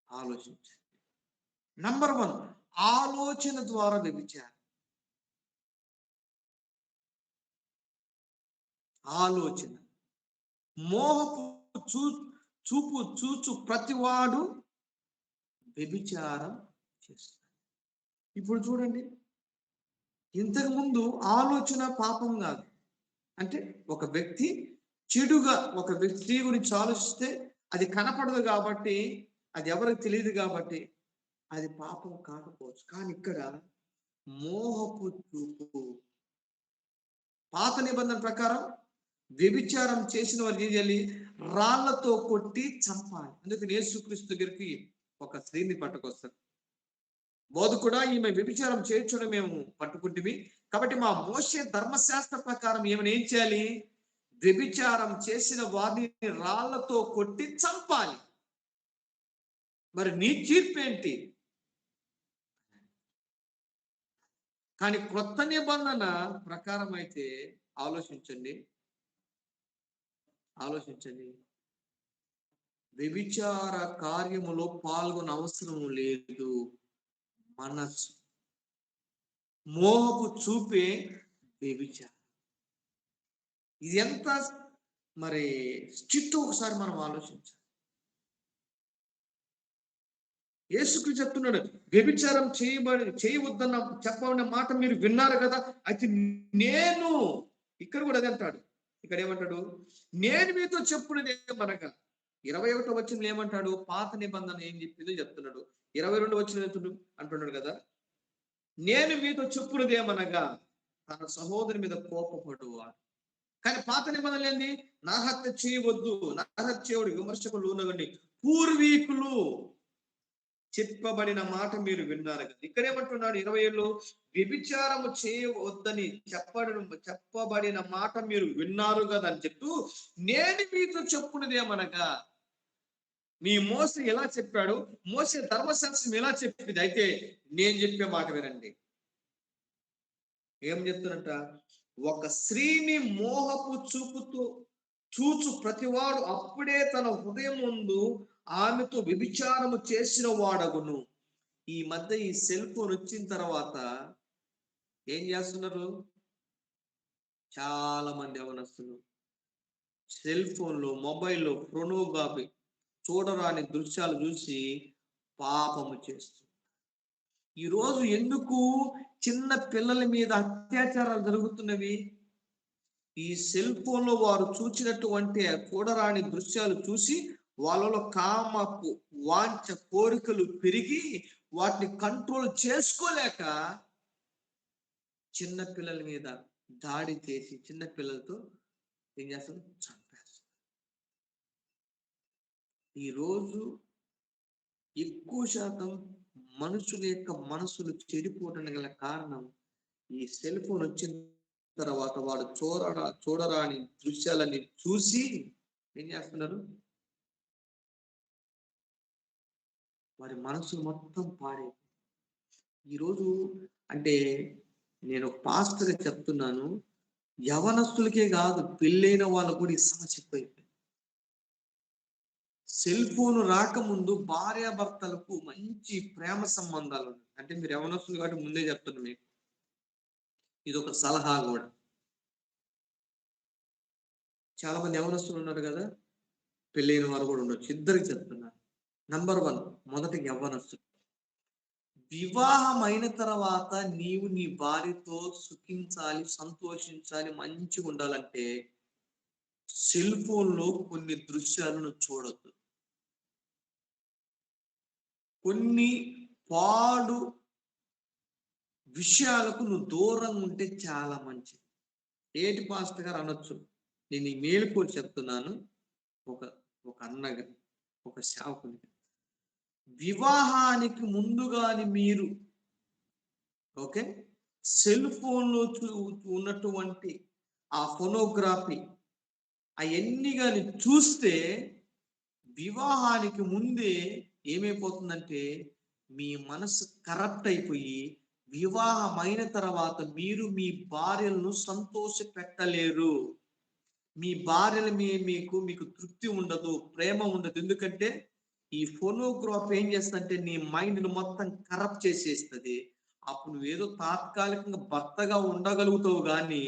ఆలోచించండి. నంబర్ 1 ఆలోచన ద్వారా వ్యభిచారం. ఆలోచన, మోహపు చూపు చూచు ప్రతివాడు వ్యభిచారం చేస్తాడు. ఇప్పుడు చూడండి, ఇంతకు ముందు ఆలోచన పాపం కాదు. అంటే ఒక వ్యక్తి చెడుగా ఒక వ్యక్తి గురించి ఆలోచిస్తే అది కనపడదు కాబట్టి, అది ఎవరికి తెలియదు కాబట్టి అది పాపం కాకపోవచ్చు. కానీ ఇక్కడ మోహపు చూపు. పాత నిబంధన ప్రకారం వ్యభిచారం చేసిన వారు ఏం చేయాలి? రాళ్లతో కొట్టి చంపాలి. అందుకని యేసుక్రీస్తు దగ్గరికి ఒక స్త్రీని పట్టుకొస్తారు. బోధకుడా, ఈమె వ్యభిచారం చేయొచ్చును మేము పట్టుకుంటివి, కాబట్టి మా మోషే ధర్మశాస్త్ర ప్రకారం ఏమైనా ఏం చేయాలి? వ్యభిచారం చేసిన వారిని రాళ్లతో కొట్టి చంపాలి. మరి నీ తీర్పు ఏంటి? కానీ క్రొత్త నిబంధన ప్రకారం అయితే ఆలోచించండి, వ్యభిచార కార్యములో పాల్గొన అవసరం లేదు. మనస్సు, మోహపు చూపే వ్యభిచారం. ఇది ఎంత మరి స్ట్రిక్ట్ ఒకసారి మనం ఆలోచించాలి. యేసుక్రీస్తు చెప్తున్నాడు, వ్యభిచారం చేయవద్దన్న చెప్పబడిన మాట మీరు విన్నారు కదా. అయితే నేను, ఇక్కడ కూడా అదే అంటాడు. ఇక్కడ ఏమంటాడు? నేను మీతో చెప్పున్నది ఏమనగా, 21వ వచనంలో ఏమంటాడు? పాత నిబంధన ఏం చెప్పిందో చెప్తున్నాడు. 22 అంటున్నాడు కదా, నేను మీతో చెప్పున్నది ఏమనగా తన సహోదరి మీద కోపపడువాడు. కానీ పాత నిబంధనలు ఏంది? నరహత్య చేయవద్దు, నరహత్య చేయవద్దు, విమర్శకులు లోనగండి, పూర్వీకులు చెప్పబడిన మాట మీరు విన్నారు కదా. ఇక్కడేమంటున్నాడు 27లో, వ్యభిచారము చేయవద్దని చెప్పబడిన మాట మీరు విన్నారు కదా అని చెప్తూ, నేను మీతో చెప్పున్నది ఏమనగా, మీ మోసే ఎలా చెప్పాడు, మోసే ధర్మశాస్త్రం ఎలా చెప్పింది, అయితే నేను చెప్పే మాట వినండి. ఏం చెప్తున్నట? ఒక స్త్రీని మోహపు చూపుతూ చూచు ప్రతివాడు అప్పుడే తన హృదయం ముందు ఆమెతో వ్యభిచారము చేసిన వాడగును. ఈ మధ్య ఈ సెల్ ఫోన్ వచ్చిన తర్వాత ఏం చేస్తున్నారు? చాలా మంది యవనస్తులు సెల్ ఫోన్లో, మొబైల్లో ప్రోనోగ్రఫీ, చూడరాని దృశ్యాలు చూసి పాపము చేస్తుంది. ఈరోజు ఎందుకు చిన్న పిల్లల మీద అత్యాచారాలు జరుగుతున్నవి? ఈ సెల్ ఫోన్ లో వారు చూసినటువంటి చూడరాని దృశ్యాలు చూసి వాళ్ళలో కామపు వాంఛ, కోరికలు పెరిగి వాటిని కంట్రోల్ చేసుకోలేక చిన్న పిల్లల మీద దాడి చేసి చిన్న పిల్లలతో ఏం చేస్తారు? చంపేస్తారు. ఈరోజు ఎక్కువ శాతం మనుషుల యొక్క మనసులు చెడిపోవడానికి గల కారణం ఈ సెల్ ఫోన్ వచ్చిన తర్వాత వాడు చూడరాని దృశ్యాలని చూసి ఏం చేస్తున్నారు? వారి మనసు మొత్తం పాడే. ఈరోజు అంటే నేను పాస్టర్గా చెప్తున్నాను, యవనస్తులకే కాదు, పెళ్ళైన వాళ్ళకు కూడా ఈ సమస్య ఎక్కువైపోయింది. సెల్ ఫోన్ రాకముందు భార్యాభర్తలకు మంచి ప్రేమ సంబంధాలు ఉన్నాయి. అంటే మీరు యవనస్తులు కాబట్టి ముందే చెప్తున్నా మీకు, ఇది ఒక సలహా కూడా. చాలా మంది యవనస్తులు ఉన్నారు కదా, పెళ్ళైన వారు కూడా ఉండొచ్చు, ఇద్దరికి చెప్తున్నారు. నంబర్ 1, మొదటి యవ్వనస్తులు, వివాహం అయిన తర్వాత నీవు నీ భార్యతో సుఖించాలి, సంతోషించాలి, మంచిగా ఉండాలంటే సెల్ ఫోన్ లో కొన్ని దృశ్యాలను చూడొద్దు. కొన్ని పాడు విషయాలకు నువ్వు దూరంగా ఉంటే చాలా మంచిది. ఏటి పాస్టర్ గారు అనొచ్చు, నేను ఈ మేలుకోలు చెప్తున్నాను ఒక అన్నగా, ఒక సేవకునిగా. వివాహానికి ముందుగాని మీరు ఓకే సెల్ ఫోన్లో ఉన్నటువంటి ఆ ఫోనోగ్రఫీ అవన్నీ కానీ చూస్తే వివాహానికి ముందే ఏమైపోతుందంటే మీ మనసు కరప్ట్ అయిపోయి వివాహమైన తర్వాత మీరు మీ భార్యలను సంతోష పెట్టలేరు. మీ భార్యల మీకు తృప్తి ఉండదు, ప్రేమ ఉండదు. ఎందుకంటే ఈ ఫోనోగ్రాఫ్ ఏం చేస్తుందంటే నీ మైండ్ని మొత్తం కరప్ట్ చేసేస్తుంది. అప్పుడు నువ్వేదో తాత్కాలికంగా భర్తగా ఉండగలుగుతావు, కానీ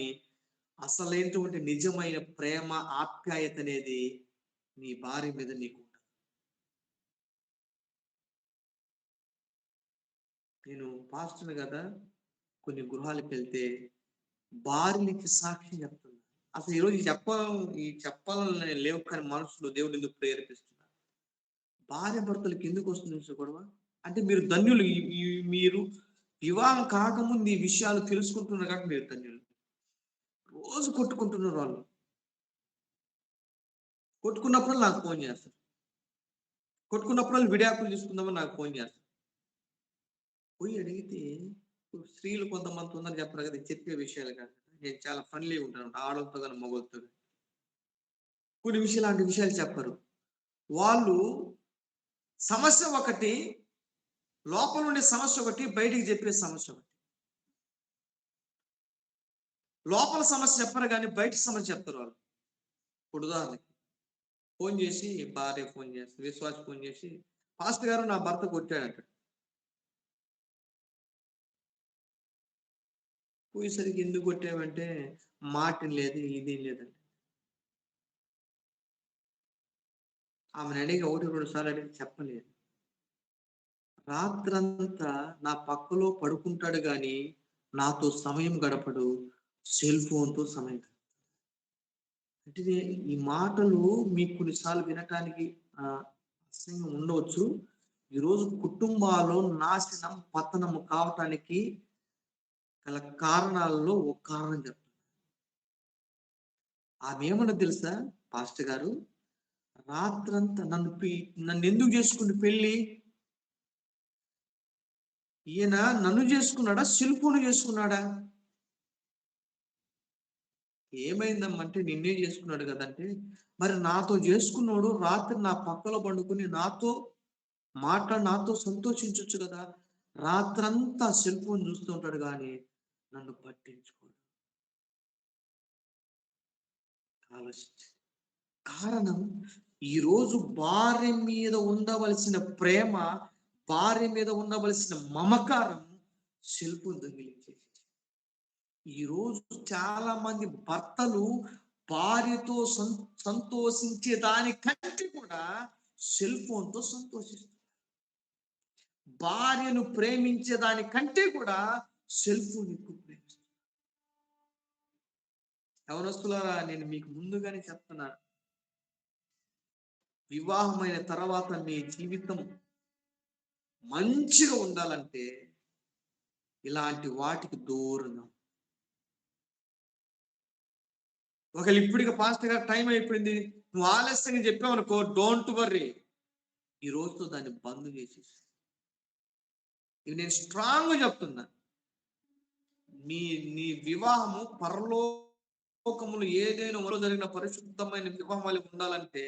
అసలైనటువంటి నిజమైన ప్రేమ, ఆప్యాయత అనేది నీ భార్య మీద నీకు ఉండదు. నేను పాస్టర్ కదా, కొన్ని గృహాలకు వెళ్తే భార్యలకి సాక్షి చెప్తున్నా. అసలు ఈరోజు చెప్పాలని లేవు, కానీ మనసులో దేవుడు ఎందుకు ప్రేరేపిస్తున్నారు? భార్య భర్తలకు ఎందుకు వస్తుంది గొడవ? అంటే మీరు ధన్యులు, మీరు వివాహం కాకముందు ఈ విషయాలు తెలుసుకుంటున్నారు కాబట్టి మీరు ధన్యులు. రోజు కొట్టుకుంటున్నారు వాళ్ళు. కొట్టుకున్నప్పుడు నాకు ఫోన్ చేస్తారు, కొట్టుకున్నప్పుడు విడాకులు తీసుకుందామని నాకు ఫోన్ చేస్తారు. పోయి అడిగితే స్త్రీలు కొంతమంది ఉందని చెప్పరు కదా, చెప్పే విషయాలు కాదు. నేను చాలా ఫన్లీ ఉంటాను ఆడలతో కానీ మగలతో కానీ. కొన్ని విషయాలు లాంటి విషయాలు చెప్పరు వాళ్ళు. సమస్య ఒకటి, లోపల ఉండే సమస్య ఒకటి, బయటికి చెప్పే సమస్య ఒకటి. లోపల సమస్య చెప్పరు కానీ బయట సమస్య చెప్తారు వాళ్ళు. ఇప్పుడు ఉదాహరణకి ఫోన్ చేసి, భార్య ఫోన్ చేసి, విశ్వాస్ ఫోన్ చేసి, పాస్టర్ గారు నా భర్త కొట్టాడంటాడు. పోయేసరికి ఎందుకు కొట్టావంటే మాట లేదు, ఇది లేదండి. ఆమెను అడిగి 1-2 సార్లు అడిగి చెప్పలేదు. రాత్రంతా నా పక్కలో పడుకుంటాడు కానీ నాతో సమయం గడపడు, సెల్ ఫోన్తో సమయం గడపడు. అంటే ఈ మాటలు మీకు కొన్నిసార్లు వినటానికి అసహ్యంగా ఉండవచ్చు. ఈరోజు కుటుంబాలు నాశనం పతనము కావటానికి గల కారణాల్లో ఒక కారణం చెప్తాను. ఆమె ఏమన్నా తెలుసా పాస్టర్ గారు, రాత్రంతా నన్ను ఎందుకు చేసుకుంటే పెళ్ళి, ఈయన నన్ను చేసుకున్నాడా శిల్పును చేసుకున్నాడా? ఏమైందమ్మంటే నిన్నే చేసుకున్నాడు కదంటే, మరి నాతో చేసుకున్నాడు రాత్రి నా పక్కలో పండుకుని నాతో నాతో సంతోషించొచ్చు కదా. రాత్రంతా సెల్ ఫోన్ చూస్తూ ఉంటాడు కానీ నన్ను పట్టించుకోడు. ఆలోచించు. కారణం, ఈరోజు భార్య మీద ఉండవలసిన ప్రేమ, భార్య మీద ఉండవలసిన మమకారం సెల్ ఫోన్ దొంగిలించేసి. ఈరోజు చాలా మంది భర్తలు భార్యతో సంతోషించే దానికంటే కూడా సెల్ ఫోన్తో సంతోషిస్తారు. భార్యను ప్రేమించే దానికంటే కూడా సెల్ ఫోన్ ఎక్కువ ప్రేమిస్తారు. యవనస్తులారా, నేను మీకు ముందుగానే చెప్తున్నాను, వివాహమైన తర్వాత మీ జీవితం మంచిగా ఉండాలంటే ఇలాంటి వాటికి దూరంగా. ఒకవేళ ఇప్పటికి పాస్టర్ గారు టైం అయిపోయింది, నువ్వు ఆలస్యంగా చెప్పావు అనుకో, డోంట్ వర్రీ, ఈ రోజుతో దాన్ని బంద్ చేసేసి. ఇవి నేను స్ట్రాంగ్ చెప్తున్నా. నీ వివాహము పరలోకములు ఏదైనా జరిగిన పరిశుద్ధమైన వివాహం వల్ల ఉండాలంటే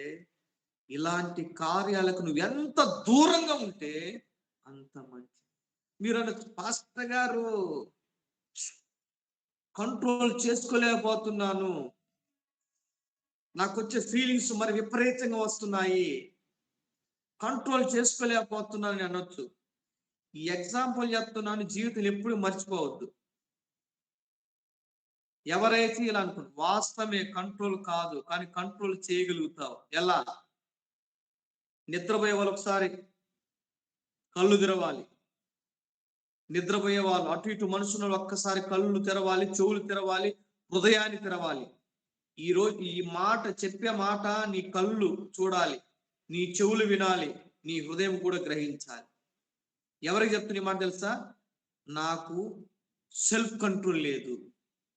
ఇలాంటి కార్యాలకు నువ్వు ఎంత దూరంగా ఉంటే అంత మంచి. మీరు పాస్టర్ గారు కంట్రోల్ చేసుకోలేకపోతున్నాను, నాకు వచ్చే ఫీలింగ్స్ మరి విపరీతంగా వస్తున్నాయి, కంట్రోల్ చేసుకోలేకపోతున్నాను అని అనొచ్చు. ఈ ఎగ్జాంపుల్ చెప్తున్నాను, జీవితం ఎప్పుడు మర్చిపోవద్దు. ఎవరైతే ఇలా అనుకుంటారు, వాస్తవమే కంట్రోల్ కాదు కానీ కంట్రోల్ చేయగలుగుతావు. ఎలా? నిద్రపోయే వాళ్ళు ఒకసారి కళ్ళు తెరవాలి, నిద్రపోయే వాళ్ళు అటు ఇటు మనుషులు ఒక్కసారి కళ్ళు తెరవాలి, చెవులు తెరవాలి, హృదయాన్ని తెరవాలి. ఈరోజు ఈ మాట చెప్పే మాట నీ కళ్ళు చూడాలి, నీ చెవులు వినాలి, నీ హృదయం కూడా గ్రహించాలి. ఎవరికి చెప్తున్న మాట తెలుసా? నాకు సెల్ఫ్ కంట్రోల్ లేదు,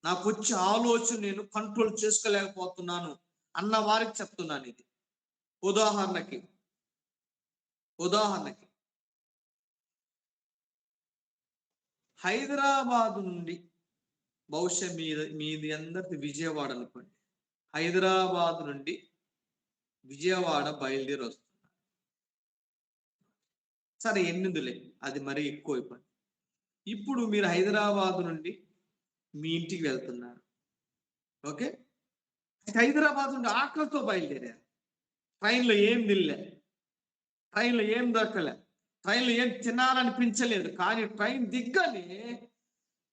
నాకు వచ్చే ఆలోచన నేను కంట్రోల్ చేసుకోలేకపోతున్నాను అన్న వారికి చెప్తున్నాను ఇది. ఉదాహరణకి హైదరాబాద్ నుండి, బహుశా మీది అందరిది విజయవాడ అనుకోండి, హైదరాబాద్ నుండి విజయవాడ బయలుదేరి వస్తున్నారు. సరే, ఎన్నిందులే, అది మరీ ఎక్కువ అయిపోయింది. ఇప్పుడు మీరు హైదరాబాద్ నుండి మీ ఇంటికి వెళ్తున్నారు. ఓకే, హైదరాబాద్ నుండి ఆకలితో బయలుదేరారు. ట్రైన్లో ఏం తినలే, ట్రైన్లో ఏం దొరకలే, ట్రైన్లో ఏం తినాలనిపించలేదు. కానీ ట్రైన్ దిగ్గానే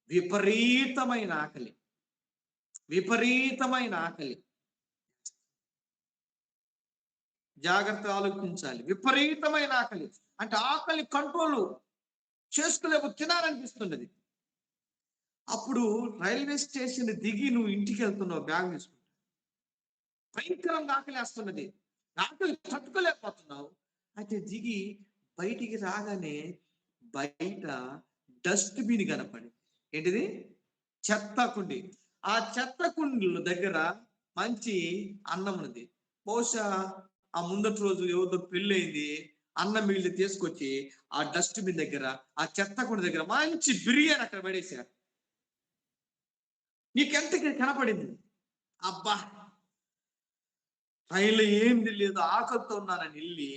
విపరీతమైన ఆకలి. జాగ్రత్త ఆలోచించాలి. విపరీతమైన ఆకలి అంటే ఆకలి కంట్రోల్ చేసుకోలేక తినాలనిపిస్తున్నది. అప్పుడు రైల్వే స్టేషన్ దిగి నువ్వు ఇంటికి వెళ్తున్నావు, బ్యాగ్ తీసుకుంటావు, భయంకరంగా ఆకలి వేస్తున్నది, ఆకలి తట్టుకోలేకపోతున్నావు. అయితే దిగి బయటికి రాగానే బయట డస్ట్బిన్ కనపడి, ఏంటిది? చెత్త కుండి. ఆ చెత్త కుండీల దగ్గర మంచి అన్నం ఉన్నది. బహుశా ఆ ముందటి రోజు ఎవరితో పెళ్ళయింది, అన్నం మిగిలి తీసుకొచ్చి ఆ డస్ట్బిన్ దగ్గర, ఆ చెత్త కుండి దగ్గర మంచి బిర్యానీ అక్కడ పడేశారు. నీకెంత కనపడింది? అబ్బా, రైలు ఏంది లేదు, ఆకలితో ఉన్నానని వెళ్ళి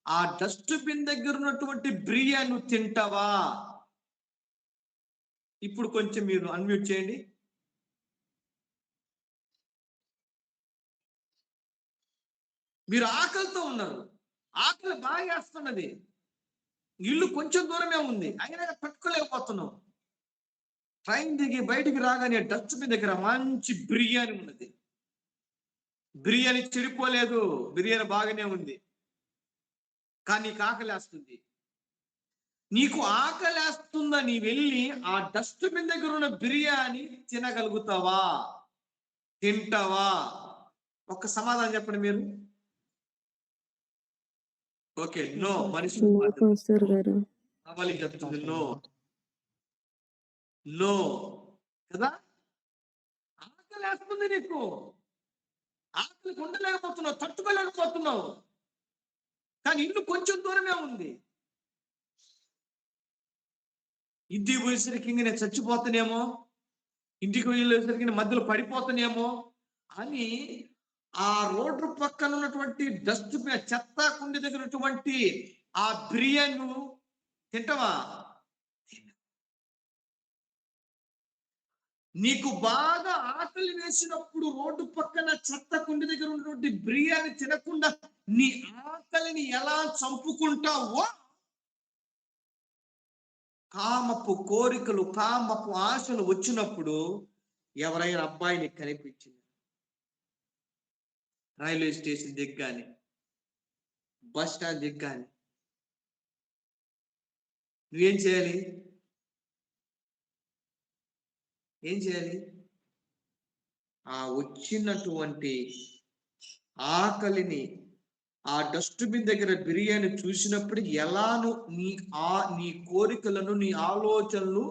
ఆ డస్ట్బిన్ దగ్గర ఉన్నటువంటి బిర్యానీ తింటావా? ఇప్పుడు కొంచెం మీరు అన్మ్యూట్ చేయండి. మీరు ఆకలితో ఉన్నారు, ఆకలి బాగా వేస్తున్నది, ఇల్లు కొంచెం దూరమే ఉంది, అయినా పెట్టుకోలేకపోతున్నావు. ట్రైన్ దిగి బయటికి రాగానే డస్ట్బిన్ దగ్గర మంచి బిర్యానీ ఉన్నది. బిర్యానీ చెడిపోలేదు, బిర్యానీ బాగానే ఉంది, కానీ నీకు ఆకలేస్తుంది. నీకు ఆకలేస్తుందని వెళ్ళి ఆ డస్ట్బిన్ దగ్గర ఉన్న బిర్యానీ తినగలుగుతావా? తింటావా? ఒక్క సమాధానం చెప్పండి మీరు. Okay, no. మనిషి నో పాస్టర్ గారు. కావాలి చెప్తుంది నో, నో కదా. ఆకలి వేస్తుంది నీకు, ఆకలి ఉండలేకపోతున్నావు, తట్టుకోలేకపోతున్నావు, కానీ ఇల్లు కొంచెం దూరమే ఉంది. ఇంటికి పోయేసరికి నేను చచ్చిపోతానేమో, ఇంటికి వెళ్ళేసరికి మధ్యలో పడిపోతానేమో అని ఆ రోడ్డు పక్కన ఉన్నటువంటి డస్ట్ చెత్త కుండి దగ్గర ఉన్నటువంటి ఆ బిర్యానీ తింటావా? నీకు బాగా ఆకలి వేసినప్పుడు రోడ్డు పక్కన చెత్త కుండి దగ్గర ఉన్నటువంటి బిర్యానీ తినకుండా నీ ఆకలిని ఎలా చంపుకుంటావో, కామపు కోరికలు, కామపు ఆశలు వచ్చినప్పుడు ఎవరైనా అబ్బాయిని కనిపించింది రైల్వే స్టేషన్ దిగ్గాని, బస్ స్టాండ్ దిగ్గాని, నువ్వేం చేయాలి? ఏం చేయాలి? ఆ వచ్చినటువంటి ఆకలిని, ఆ డస్ట్బిన్ దగ్గర బిర్యానీ చూసినప్పుడు ఎలాను నీ కోరికలను, నీ ఆలోచనలు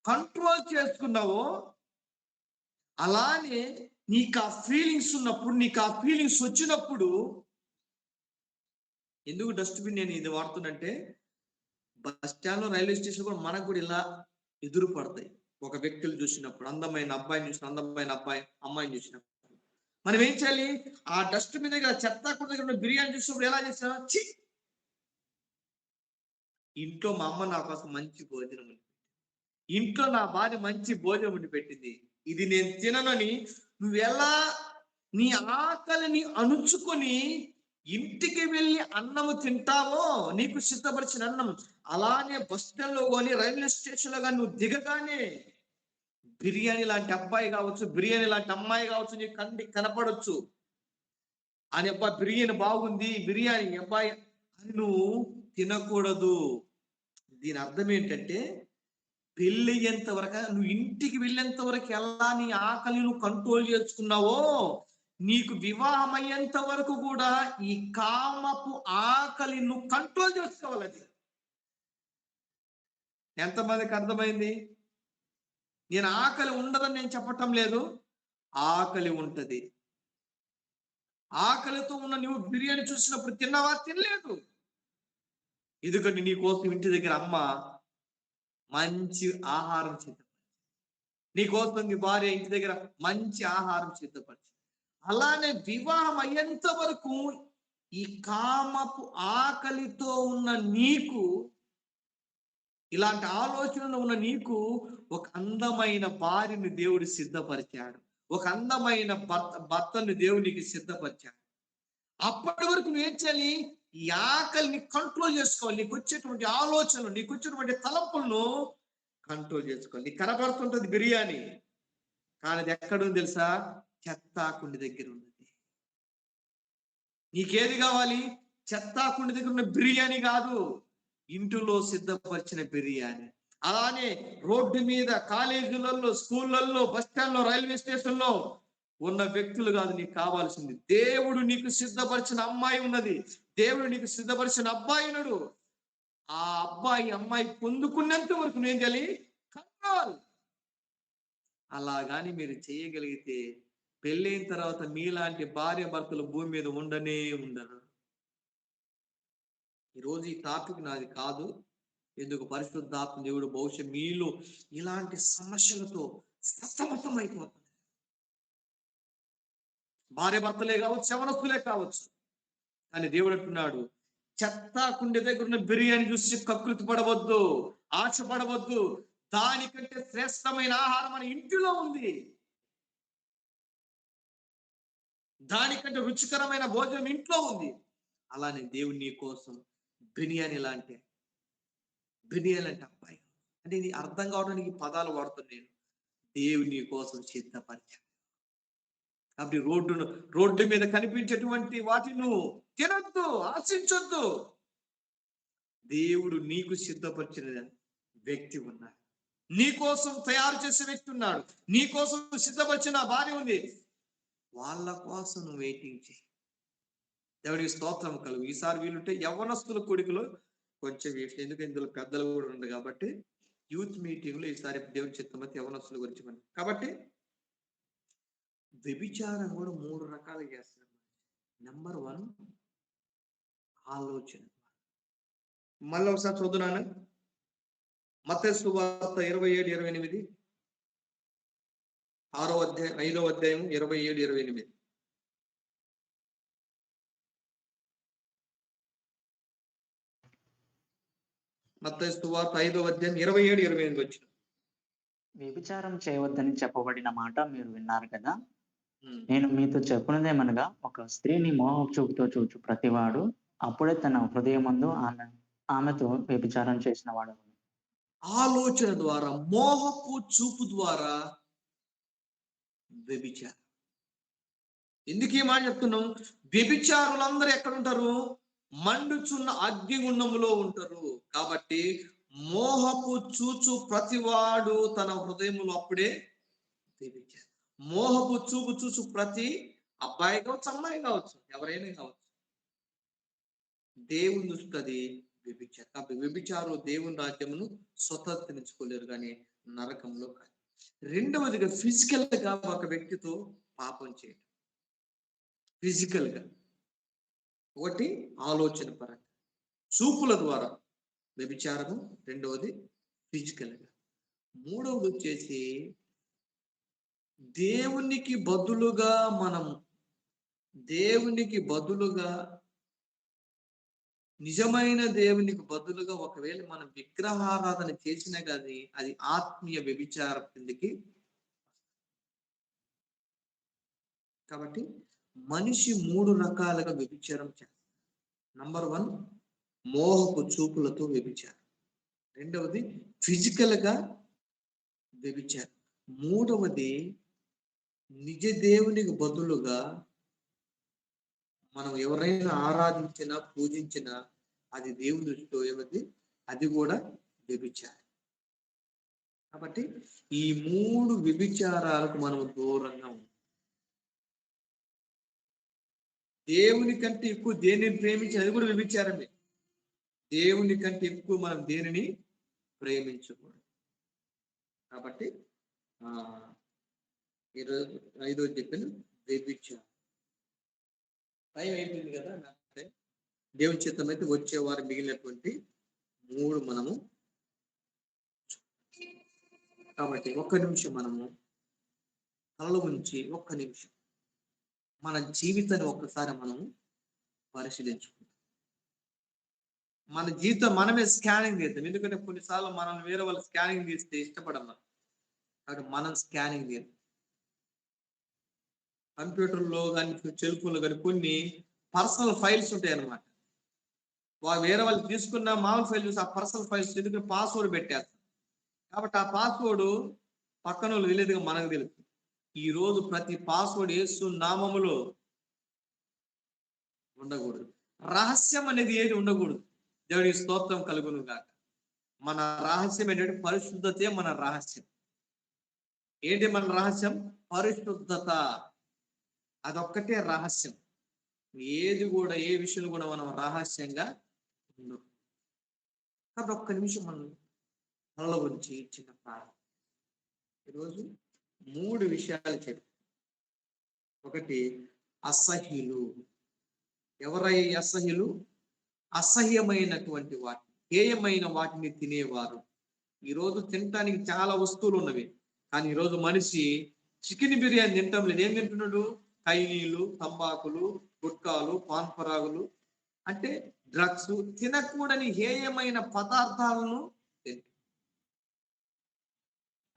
కంట్రోల్ చేసుకున్నావో, అలానే నీకు ఆ ఫీలింగ్స్ ఉన్నప్పుడు, నీకు ఆ ఫీలింగ్స్ వచ్చినప్పుడు, ఎందుకు డస్ట్బిన్ నేను ఇది వాడుతున్నంటే, బస్ స్టాండ్ లో, రైల్వే స్టేషన్ కూడా మనకు కూడా ఇలా ఎదురు పడతాయి. ఒక వ్యక్తులు చూసినప్పుడు, అందమైన అబ్బాయిని చూసిన, అందమైన అమ్మాయిని చూసినప్పుడు మనం ఏం చేయాలి? ఆ డస్ట్బిన్ దగ్గర, చెత్త కూడా దగ్గర బిర్యానీ చూసినప్పుడు ఎలా చేసినా, చి, ఇంట్లో మా అమ్మ నా కోసం మంచి భోజనం ఉంది, ఇంట్లో నా భార్య మంచి భోజనం ఉండి పెట్టింది, ఇది నేను తిననని నువ్వెలా నీ ఆకలిని అణుచుకొని ఇంటికి వెళ్ళి అన్నము తింటావో, నీకు సిద్ధపరిచిన అన్నం, అలానే బస్ స్టాండ్ లో కానీ, రైల్వే స్టేషన్ లో కానీ నువ్వు దిగగానే బిర్యానీ లాంటి అబ్బాయి కావచ్చు, బిర్యానీ లాంటి అమ్మాయి కావచ్చు, నీకు కనపడొచ్చు అని, అబ్బాయి బిర్యానీ బాగుంది, బిర్యానీ అబ్బాయి అని నువ్వు తినకూడదు. దీని అర్థం ఏంటంటే, పెళ్ళి అయ్యేంత వరకు, నువ్వు ఇంటికి వెళ్ళేంత వరకు ఎలా నీ ఆకలి నువ్వు కంట్రోల్ చేసుకున్నావో, నీకు వివాహం అయ్యేంత వరకు కూడా ఈ కామపు ఆకలి నువ్వు కంట్రోల్ చేసుకోవాలి. అది ఎంతమందికి అర్థమైంది? నేను ఆకలి ఉండదని నేను చెప్పటం లేదు, ఆకలి ఉంటది. ఆకలితో ఉన్న నువ్వు బిర్యానీ చూసినప్పుడు తిన్నావా? తినలేదు. ఎందుకంటే నీ కోసం ఇంటి దగ్గర అమ్మ మంచి ఆహారం సిద్ధపరిచి, నీ కోసం నీ భార్య ఇంటి దగ్గర మంచి ఆహారం సిద్ధపరిచి, అలానే వివాహం అయ్యేంత వరకు ఈ కామపు ఆకలితో ఉన్న నీకు, ఇలాంటి ఆలోచనలు ఉన్న నీకు ఒక అందమైన భార్యని దేవుడు సిద్ధపరిచాడు, ఒక అందమైన భర్తను దేవునికి సిద్ధపరిచాడు. అప్పటి వరకు నువ్వేం చేయాలి? ఈ ఆకలిని కంట్రోల్ చేసుకోవాలి. నీకు వచ్చేటువంటి ఆలోచనలు, నీకు వచ్చేటువంటి తలంపులను కంట్రోల్ చేసుకోవాలి. నీకు కనబడుతుంటది బిర్యానీ, కానీ అది ఎక్కడుంది తెలుసా? చెత్తాకుండి దగ్గర ఉన్నది. నీకేది కావాలి? చెత్తాకుండి దగ్గర ఉన్న బిర్యానీ కాదు, ఇంటిలో సిద్ధపరిచిన బిర్యానీ. అలానే రోడ్డు మీద, కాలేజీలలో, స్కూళ్ళల్లో, బస్ స్టాండ్లో, రైల్వే స్టేషన్లో ఉన్న వ్యక్తులు కాదు నీకు కావాల్సింది. దేవుడు నీకు సిద్ధపరిచిన అమ్మాయి ఉన్నది, దేవుడు నీకు సిద్ధపరిచిన అబ్బాయి ఉన్నాడు. ఆ అబ్బాయి అమ్మాయి పొందుకున్నంత వరకు నేను చేయాలి? కంట్రోల్. అలాగాని మీరు చేయగలిగితే పెళ్ళైన తర్వాత మీలాంటి భార్య భర్తలు భూమి మీద ఉండనే ఉండరు. ఈరోజు ఈ టాపిక్ నాది కాదు, ఎందుకు పరిశుద్ధాత్మ దేవుడు బహుశా మీలో ఇలాంటి సమస్యలతో సతమతమైపోతుంది. భార్య భర్తలే కావచ్చు, యవనస్తులే కావచ్చు, కానీ దేవుడు అంటున్నాడు, చెత్త కుండె దగ్గర ఉన్న బిర్యానీ చూసి కకృతి పడవద్దు, ఆశపడవద్దు. దానికంటే శ్రేష్టమైన ఆహారం మన ఇంటిలో ఉంది, దానికంటే రుచికరమైన భోజనం ఇంట్లో ఉంది. అలానే దేవుడు నీ కోసం బిర్యానీ లాంటి అబ్బాయి అంటే, ఇది అర్థం కావడానికి పదాలు వాడుతున్నాను. దేవుడు నీ కోసం సిద్ధపరిచాడు. కాబట్టి రోడ్డు మీద కనిపించేటువంటి వాటిని నువ్వు తినొద్దు, ఆశించొద్దు. దేవుడు నీకు సిద్ధపరిచిన వ్యక్తి ఉన్నాడు, నీ కోసం తయారు చేసే వ్యక్తి ఉన్నాడు, నీ కోసం సిద్ధపరిచిన భార్య ఉంది. వాళ్ళ కోసం నువ్వు వెయిటింగ్ చేయి. దేవుడికి స్తోత్రం కలుగు. ఈసారి వీలుంటే యవ్వనస్తుల కొడుకులో కొంచెం ఎందుకు ఇందులో పెద్దలు కూడా ఉంది కాబట్టి యూత్ మీటింగ్ లో ఈసారి దేవుని చిత్తమైతే యవ్వనస్తుల గురించి మనం కాబట్టి వ్యభిచారం కూడా 3 రకాలు చేస్తారు. నెంబర్ 1 ఆలోచన. మళ్ళీ ఒకసారి చదువునాను. మత్తయి సువార్త 27:28, 5వ అధ్యాయం 27-28. మత్తయి సువార్త 5వ అధ్యాయం 27-28 వచ్చిన. వ్యభిచారం చేయవద్దని చెప్పబడిన మాట మీరు విన్నారు కదా. నేను మీతో చెప్పున్నదేమనగా, ఒక స్త్రీని మోహపు చూపుతో చూచు ప్రతివాడు అప్పుడే తన హృదయమందు ఆమెతో వ్యభిచారం చేసిన వాడు. ఆలోచన ద్వారా, మోహపు చూపు ద్వారా వ్యభిచారం. ఎందుకు ఈ మాట చెప్తున్నాం? వ్యభిచారులందరూ ఎక్కడ ఉంటారు? మండుచున్న అగ్నిగుండములో ఉంటారు. కాబట్టి మోహపు చూచు ప్రతివాడు తన హృదయములో అప్పుడే వ్యభిచారం. మోహపు చూపు చూచు ప్రతి అబ్బాయి కావచ్చు, అమ్మాయి కావచ్చు, ఎవరైనా కావచ్చు, దేవుని దృష్టి వ్యభిచారం. కాబట్టి వ్యభిచారు దేవుని రాజ్యమును స్వతంత్రించుకోలేరు, కానీ నరకంలో కాదు. రెండవదిగా ఫిజికల్ గా ఒక వ్యక్తితో పాపం చేయడం. ఫిజికల్ గా ఒకటి ఆలోచన పరంగా చూపుల ద్వారా వ్యభిచారము, రెండవది ఫిజికల్ గా, మూడవది వచ్చేసి దేవునికి బదులుగా నిజమైన దేవునికి బదులుగా ఒకవేళ మనం విగ్రహారాధన చేసినా కానీ అది ఆత్మీయ వ్యభిచారం కిందకి. కాబట్టి మనిషి 3 రకాలుగా వ్యభిచారం చేస్తారు. నంబర్ 1 మోహపు చూపులతో వ్యభిచారం, రెండవది ఫిజికల్ గా వ్యభిచారం, మూడవది నిజ దేవునికి బదులుగా మనం ఎవరైనా ఆరాధించినా పూజించినా అది దేవుని దృష్టిలో ఏమది, అది కూడా వ్యభిచారం. కాబట్టి ఈ 3 వ్యభిచారాలకు మనం దూరంగా ఉంటాం. దేవుని కంటే ఎక్కువ దేనిని ప్రేమించి అది కూడా వ్యభిచారమే. దేవుని కంటే ఎక్కువ మనం దేనిని ప్రేమించకూడదు. కాబట్టి ఈరోజు 5వ చెప్పిన వ్యభిచారం. టైం అయిపోయింది కదా. దేవుని చిత్తం అయితే వచ్చేవారు మిగిలినటువంటి 3 మనము. కాబట్టి ఒక్క నిమిషం మనము తలలో ఉంచి ఒక్క నిమిషం మన జీవితాన్ని ఒక్కసారి మనము పరిశీలించుకుంటాం. మన జీవితం మనమే స్కానింగ్ చేద్దాం. ఎందుకంటే కొన్నిసార్లు మనం వేరే వాళ్ళు స్కానింగ్ తీస్తే ఇష్టపడము. కాబట్టి మనం స్కానింగ్ చేద్దాం. కంప్యూటర్లో కానీ సెల్ఫోన్లో కానీ కొన్ని పర్సనల్ ఫైల్స్ ఉంటాయి అన్నమాట. వేరే వాళ్ళు తీసుకున్న మామూలు ఫైల్ చూసి ఆ పర్సనల్ ఫైల్స్ ఎందుకంటే పాస్వర్డ్ పెట్టేస్తారు. కాబట్టి ఆ పాస్వర్డ్ పక్కన వాళ్ళు తెలియదుగా మనకు తెలుసు. ఈ రోజు ప్రతి పాస్వర్డ్ యేసు నామములో ఉండకూడదు. రహస్యం అనేది ఏది ఉండకూడదు. దేవుడికి స్తోత్రం కలుగును గాక. మన రహస్యం ఏంటంటే పరిశుద్ధతే మన రహస్యం. ఏంటి మన రహస్యం? పరిశుద్ధత. అదొక్కటే రహస్యం. ఏది కూడా, ఏ విషయం కూడా మనం రహస్యంగా ఉండదు. కాబట్టి ఒక్క నిమిషం మనం మనలో గురించి చిన్న ప్రారంభం. ఈరోజు 3 విషయాలు చెప్పి, ఒకటి అసహ్యులు. ఎవరై అసహ్యులు? అసహ్యమైనటువంటి వాటిని, హేయమైన వాటిని తినేవారు. ఈరోజు తినటానికి చాలా వస్తువులు ఉన్నవి, కానీ ఈరోజు మనిషి చికెన్ బిర్యానీ తింటాం లేదు. ఏం తింటున్నాడు? కైనీలు, తంబాకులు, గుట్కాలు, పాన్పరాగులు, అంటే డ్రగ్స్, తినకూడని హేయమైన పదార్థాలను తింటాం.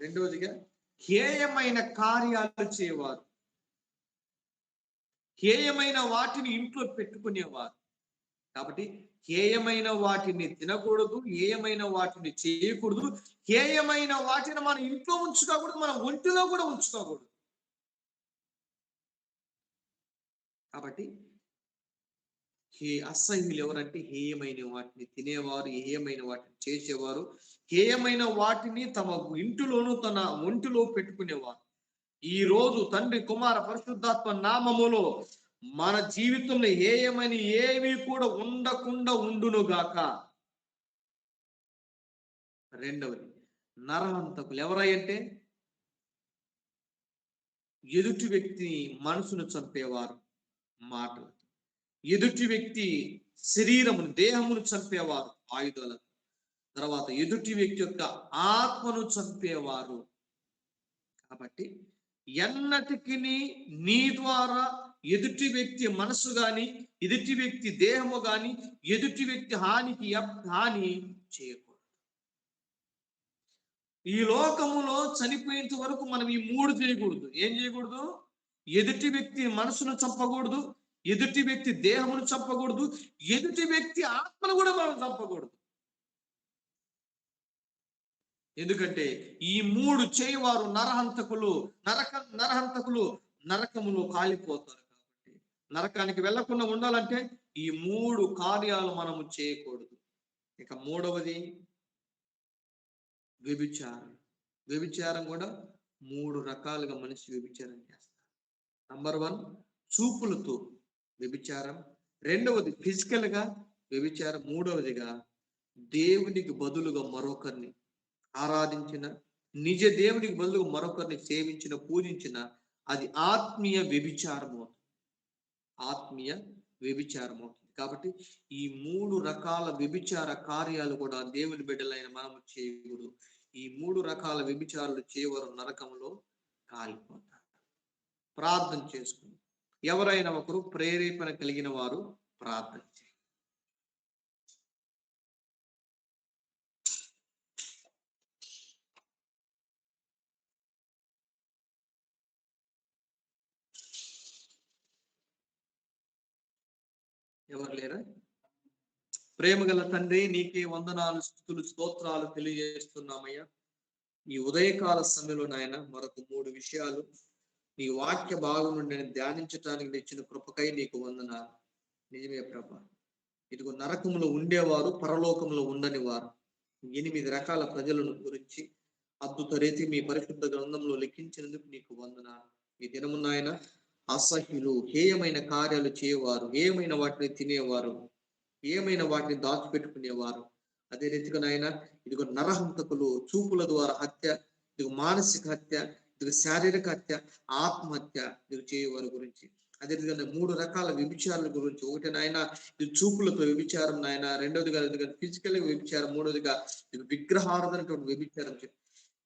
రెండవదిగా హేయమైన కార్యాలు చేయవారు, హేయమైన వాటిని ఇంట్లో పెట్టుకునేవారు. కాబట్టి హేయమైన వాటిని తినకూడదు, హేయమైన వాటిని చేయకూడదు, హేయమైన వాటిని మన ఇంట్లో ఉంచుకోకూడదు, మన ఒంటిలో కూడా ఉంచుకోకూడదు. కాబట్టి అసహ్యులు ఎవరంటే హేయమైన వాటిని తినేవారు, హేయమైన వాటిని చేసేవారు, హేయమైన వాటిని తమ ఇంటిలోనూ తన ఒంటిలో పెట్టుకునేవారు. ఈ రోజు తండ్రి, కుమార, పరిశుద్ధాత్మ నామములో మన జీవితంలో హేయమని ఏవి కూడా ఉండకుండా ఉండునుగాక. రెండవది, నరహంతకులు ఎవరంటే ఎదుటి వ్యక్తి మనసును చంపేవారు మాటలు, ఎదుటి వ్యక్తి శరీరమును దేహమును చంపేవారు ఆయుధాలు, తర్వాత ఎదుటి వ్యక్తి యొక్క ఆత్మను చంపేవారు. కాబట్టి ఎన్నటికి నీ ద్వారా ఎదుటి వ్యక్తి మనసు గాని, ఎదుటి వ్యక్తి దేహము గాని, ఎదుటి వ్యక్తి హాని చేయకూడదు. ఈ లోకములో చనిపోయేంత వరకు మనం ఈ మూడు చేయకూడదు. ఏం చేయకూడదు? ఎదుటి వ్యక్తి మనసును చంపకూడదు, ఎదుటి వ్యక్తి దేహమును చంపకూడదు, ఎదుటి వ్యక్తి ఆత్మను కూడా మనం చంపకూడదు. ఎందుకంటే ఈ మూడు చేయవారు నరహంతకులు నరకములో కాలిపోతారు. కాబట్టి నరకానికి వెళ్లకుండా ఉండాలంటే ఈ మూడు కార్యాలు మనము చేయకూడదు. ఇక మూడవది వ్యభిచారం. వ్యభిచారం కూడా మూడు రకాలుగా మనిషి వ్యభిచారం చేస్తారు. నంబర్ 1 చూపులతో వ్యభిచారం, రెండవది ఫిజికల్ గా వ్యభిచారం, మూడవదిగా దేవునికి బదులుగా మరొకరిని ఆరాధించిన, నిజ దేవునికి బదులుగా మరొకరిని సేవించిన, పూజించిన, అది ఆత్మీయ వ్యభిచారం అవుతుంది. ఆత్మీయ వ్యభిచారం అవుతుంది. కాబట్టి ఈ మూడు రకాల వ్యభిచార కార్యాలు కూడా దేవుని బిడ్డలైన మనము చేయకూడదు. ఈ మూడు రకాల వ్యభిచారాలు చేయవారు నరకంలో కాలిపోతారు. ప్రార్థన చేసుకుని ఎవరైనా ఒకరు ప్రేరేపణ కలిగిన వారు ప్రార్థన చేయండి. ఎవరు లేరా? ప్రేమగల తండ్రి, నీకే వందనాలు, స్తుతులు, స్తోత్రాలు తెలియజేస్తున్నామయ్యా. ఈ ఉదయకాల సమయంలో నాయన మరొక 3 విషయాలు నీ వాక్య భాగం నుండి ధ్యానించడానికి తెచ్చిన కృపకై నీకు వందనాలు. నిజమే ప్రభా, ఇదిగో నరకంలో ఉండేవారు, పరలోకంలో ఉండని వారు 8 రకాల ప్రజలను గురించి అద్భుత రీతి మీ పరిశుద్ధ గ్రంథంలో లెక్కించినందుకు నీకు వందనాలు. ఈ దినము నాయన అసహ్యులు, హేయమైన కార్యాలు చేయవారు, ఏమైన వాటిని తినేవారు, ఏమైనా వాటిని దాచిపెట్టుకునేవారు, అదే రీతిగా నాయన ఇదిగో నరహంతకులు, చూపుల ద్వారా హత్య, ఇదిగో మానసిక హత్య, ఇదిగో శారీరక హత్య, ఆత్మహత్య ఇదిగో చేయవారి గురించి, అదే విధంగా 3 రకాల వ్యభిచారాల గురించి, ఒకటి నాయన ఇది చూపులతో వ్యభిచారం నాయన, రెండవదిగా ఫిజికల్ వ్యభిచారం, మూడవదిగా విగ్రహారాధనటువంటి వ్యభిచారం.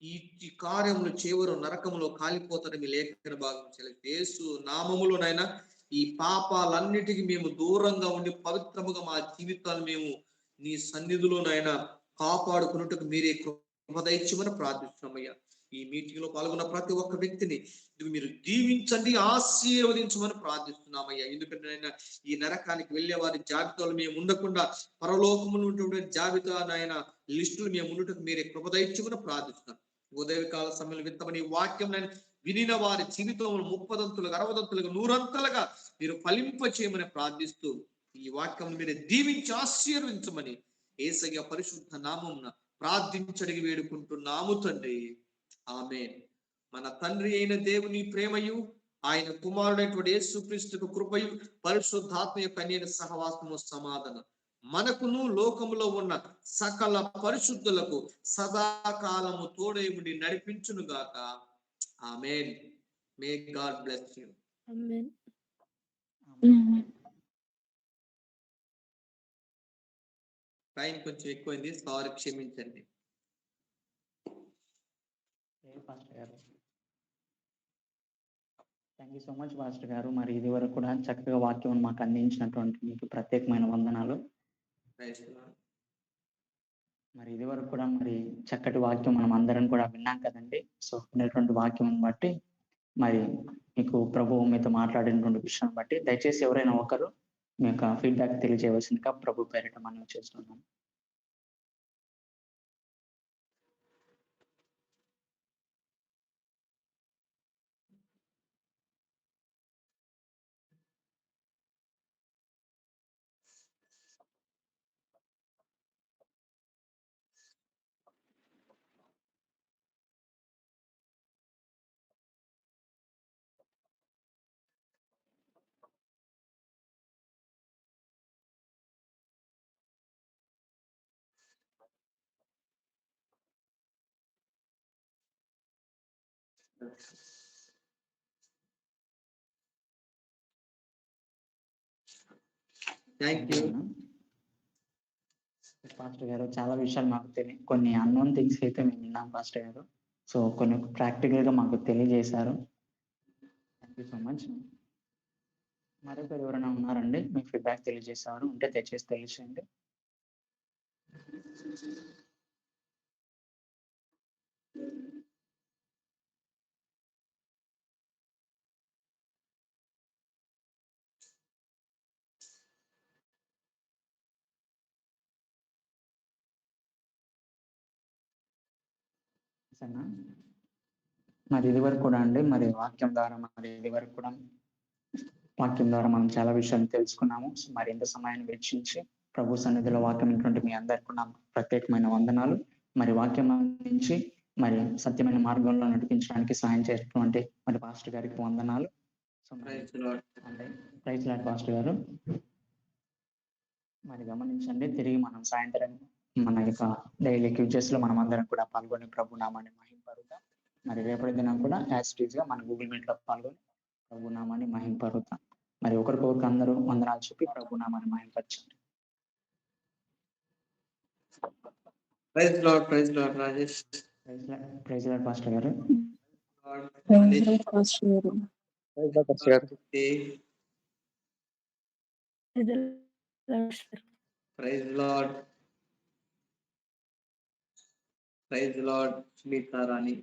ఈ కార్యములు చేవరు నరకములో కాలిపోతారని మీ లేఖన భాగం యేసు నామములో నాయన ఈ పాపాలన్నిటికీ మేము దూరంగా ఉండి పవిత్రముగా మా జీవితాలు మేము నీ సన్నిధిలో నాయన కాపాడుకున్నట్టుకు మీరే కృప దయచేయమని ప్రార్థిస్తున్నామయ్యా. ఈ మీటింగ్ లో పాల్గొన్న ప్రతి ఒక్క వ్యక్తిని మీరు దీవించండి, ఆశీర్వదించమని ప్రార్థిస్తున్నామయ్యా. ఎందుకంటే నాయన ఈ నరకానికి వెళ్ళే వారి జాబితాలు మేము ఉండకుండా పరలోకములు ఉన్నటువంటి జాబితా నాయన లిస్టులు మేము ఉండటం మీరే కృప దయచేయమని ప్రార్థిస్తున్నాం. ఉదయకాల సమయంలో విత్తమని వాక్యం వినిన వారి జీవితంలో 30దంతులుగా, 60దంతులుగా, 100అంతలుగా మీరు ఫలింప చేయమని ప్రార్థిస్తూ ఈ వాక్యం మీరు దీవించి ఆశీర్వించమని యేసయ్య పరిశుద్ధ నామమున ప్రార్థించడిగి వేడుకుంటున్నాము తండ్రి. ఆమేన్. మన తండ్రి అయిన దేవుని ప్రేమయు, ఆయన కుమారుడైనటువంటి యేసుక్రీస్తుకు కృపయు, పరిశుద్ధాత్మ యొక్క అన్యోన్య సహవాసము, సమాధానం మనకును లోకములో ఉన్న సకల పరిశుద్ధులకు సదాకాలము తోడైముడి నడిపించును గాక. Amen. May God bless you. Amen. Time కొంచెం ఎక్కువైంది, సారీ, క్షమించండి. పాస్టర్ గారు, thank you so much pastor గారు. మరి ఇది వరకు కూడా చక్కగా వాక్యం మాకు అందించినటువంటి మీకు ప్రత్యేకమైన వందనాలు. మరి ఇది వరకు కూడా మరి చక్కటి వాక్యం మనం అందరం కూడా విన్నాం కదండి. సో విన్నటువంటి వాక్యం బట్టి మరి మీకు ప్రభు మీతో మాట్లాడినటువంటి విషయం బట్టి దయచేసి ఎవరైనా ఒకరు మీ యొక్క ఫీడ్బ్యాక్ తెలియజేయవలసిందిగా ప్రభు పేరిట మనం చేస్తున్నాం. Thank you. పాస్టర్ గారు చాలా విషయాలు మాకు కొన్ని అన్నోన్ థింగ్స్ అయితే మేము విన్నాం పాస్టర్ గారు. సో కొన్ని ప్రాక్టికల్ గా మాకు తెలియజేశారు. Thank you so much. మరొకరు ఎవరైనా ఉన్నారండి మీ ఫీడ్బ్యాక్ తెలియజేసేవారు ఉంటే దయచేసి తెలియజేయండి. సరేనా? మరి ఇది వరకు కూడా అండి మరి వాక్యం ద్వారా మనం చాలా విషయాలు తెలుసుకున్నాము. మరి ఇంత సమయాన్ని వెచ్చించి ప్రభు సన్నిధిలో వాక్యం వింటుంటే మీ అందరికీ కూడా ప్రత్యేకమైన వందనాలు. మరి వాక్యం అందించి మరి సత్యమైన మార్గంలో నడిపించడానికి సహాయం చేసినటువంటి మరి పాస్టర్ గారికి వందనాలు. సో ప్రైజ్ లార్డ్ పాస్టర్ గారు. మరి గమనించండి, తిరిగి మనం సాయంత్రం మన యొక్క డైలీ క్యూజెస్ లో మనం అందరం కూడా పాల్గొని ప్రభు నామాన్ని మహింపరుద్దాం. మరి రేపటి దినం కూడా యాజ్ ఇట్ ఈజ్ గా మన గూగుల్ మీట్ లో పాల్గొని ప్రభు నామాన్ని మహింపరుద్దాం. మరి ఒకరికొకరికి అందరూ వందనాలు చెప్పి ప్రభు నామాన్ని మహింపరచండి. Praise Lord Rajesh. Praise Lord pastor గారు. ప్రైజ్ లార్డ్ సునీత రాణి.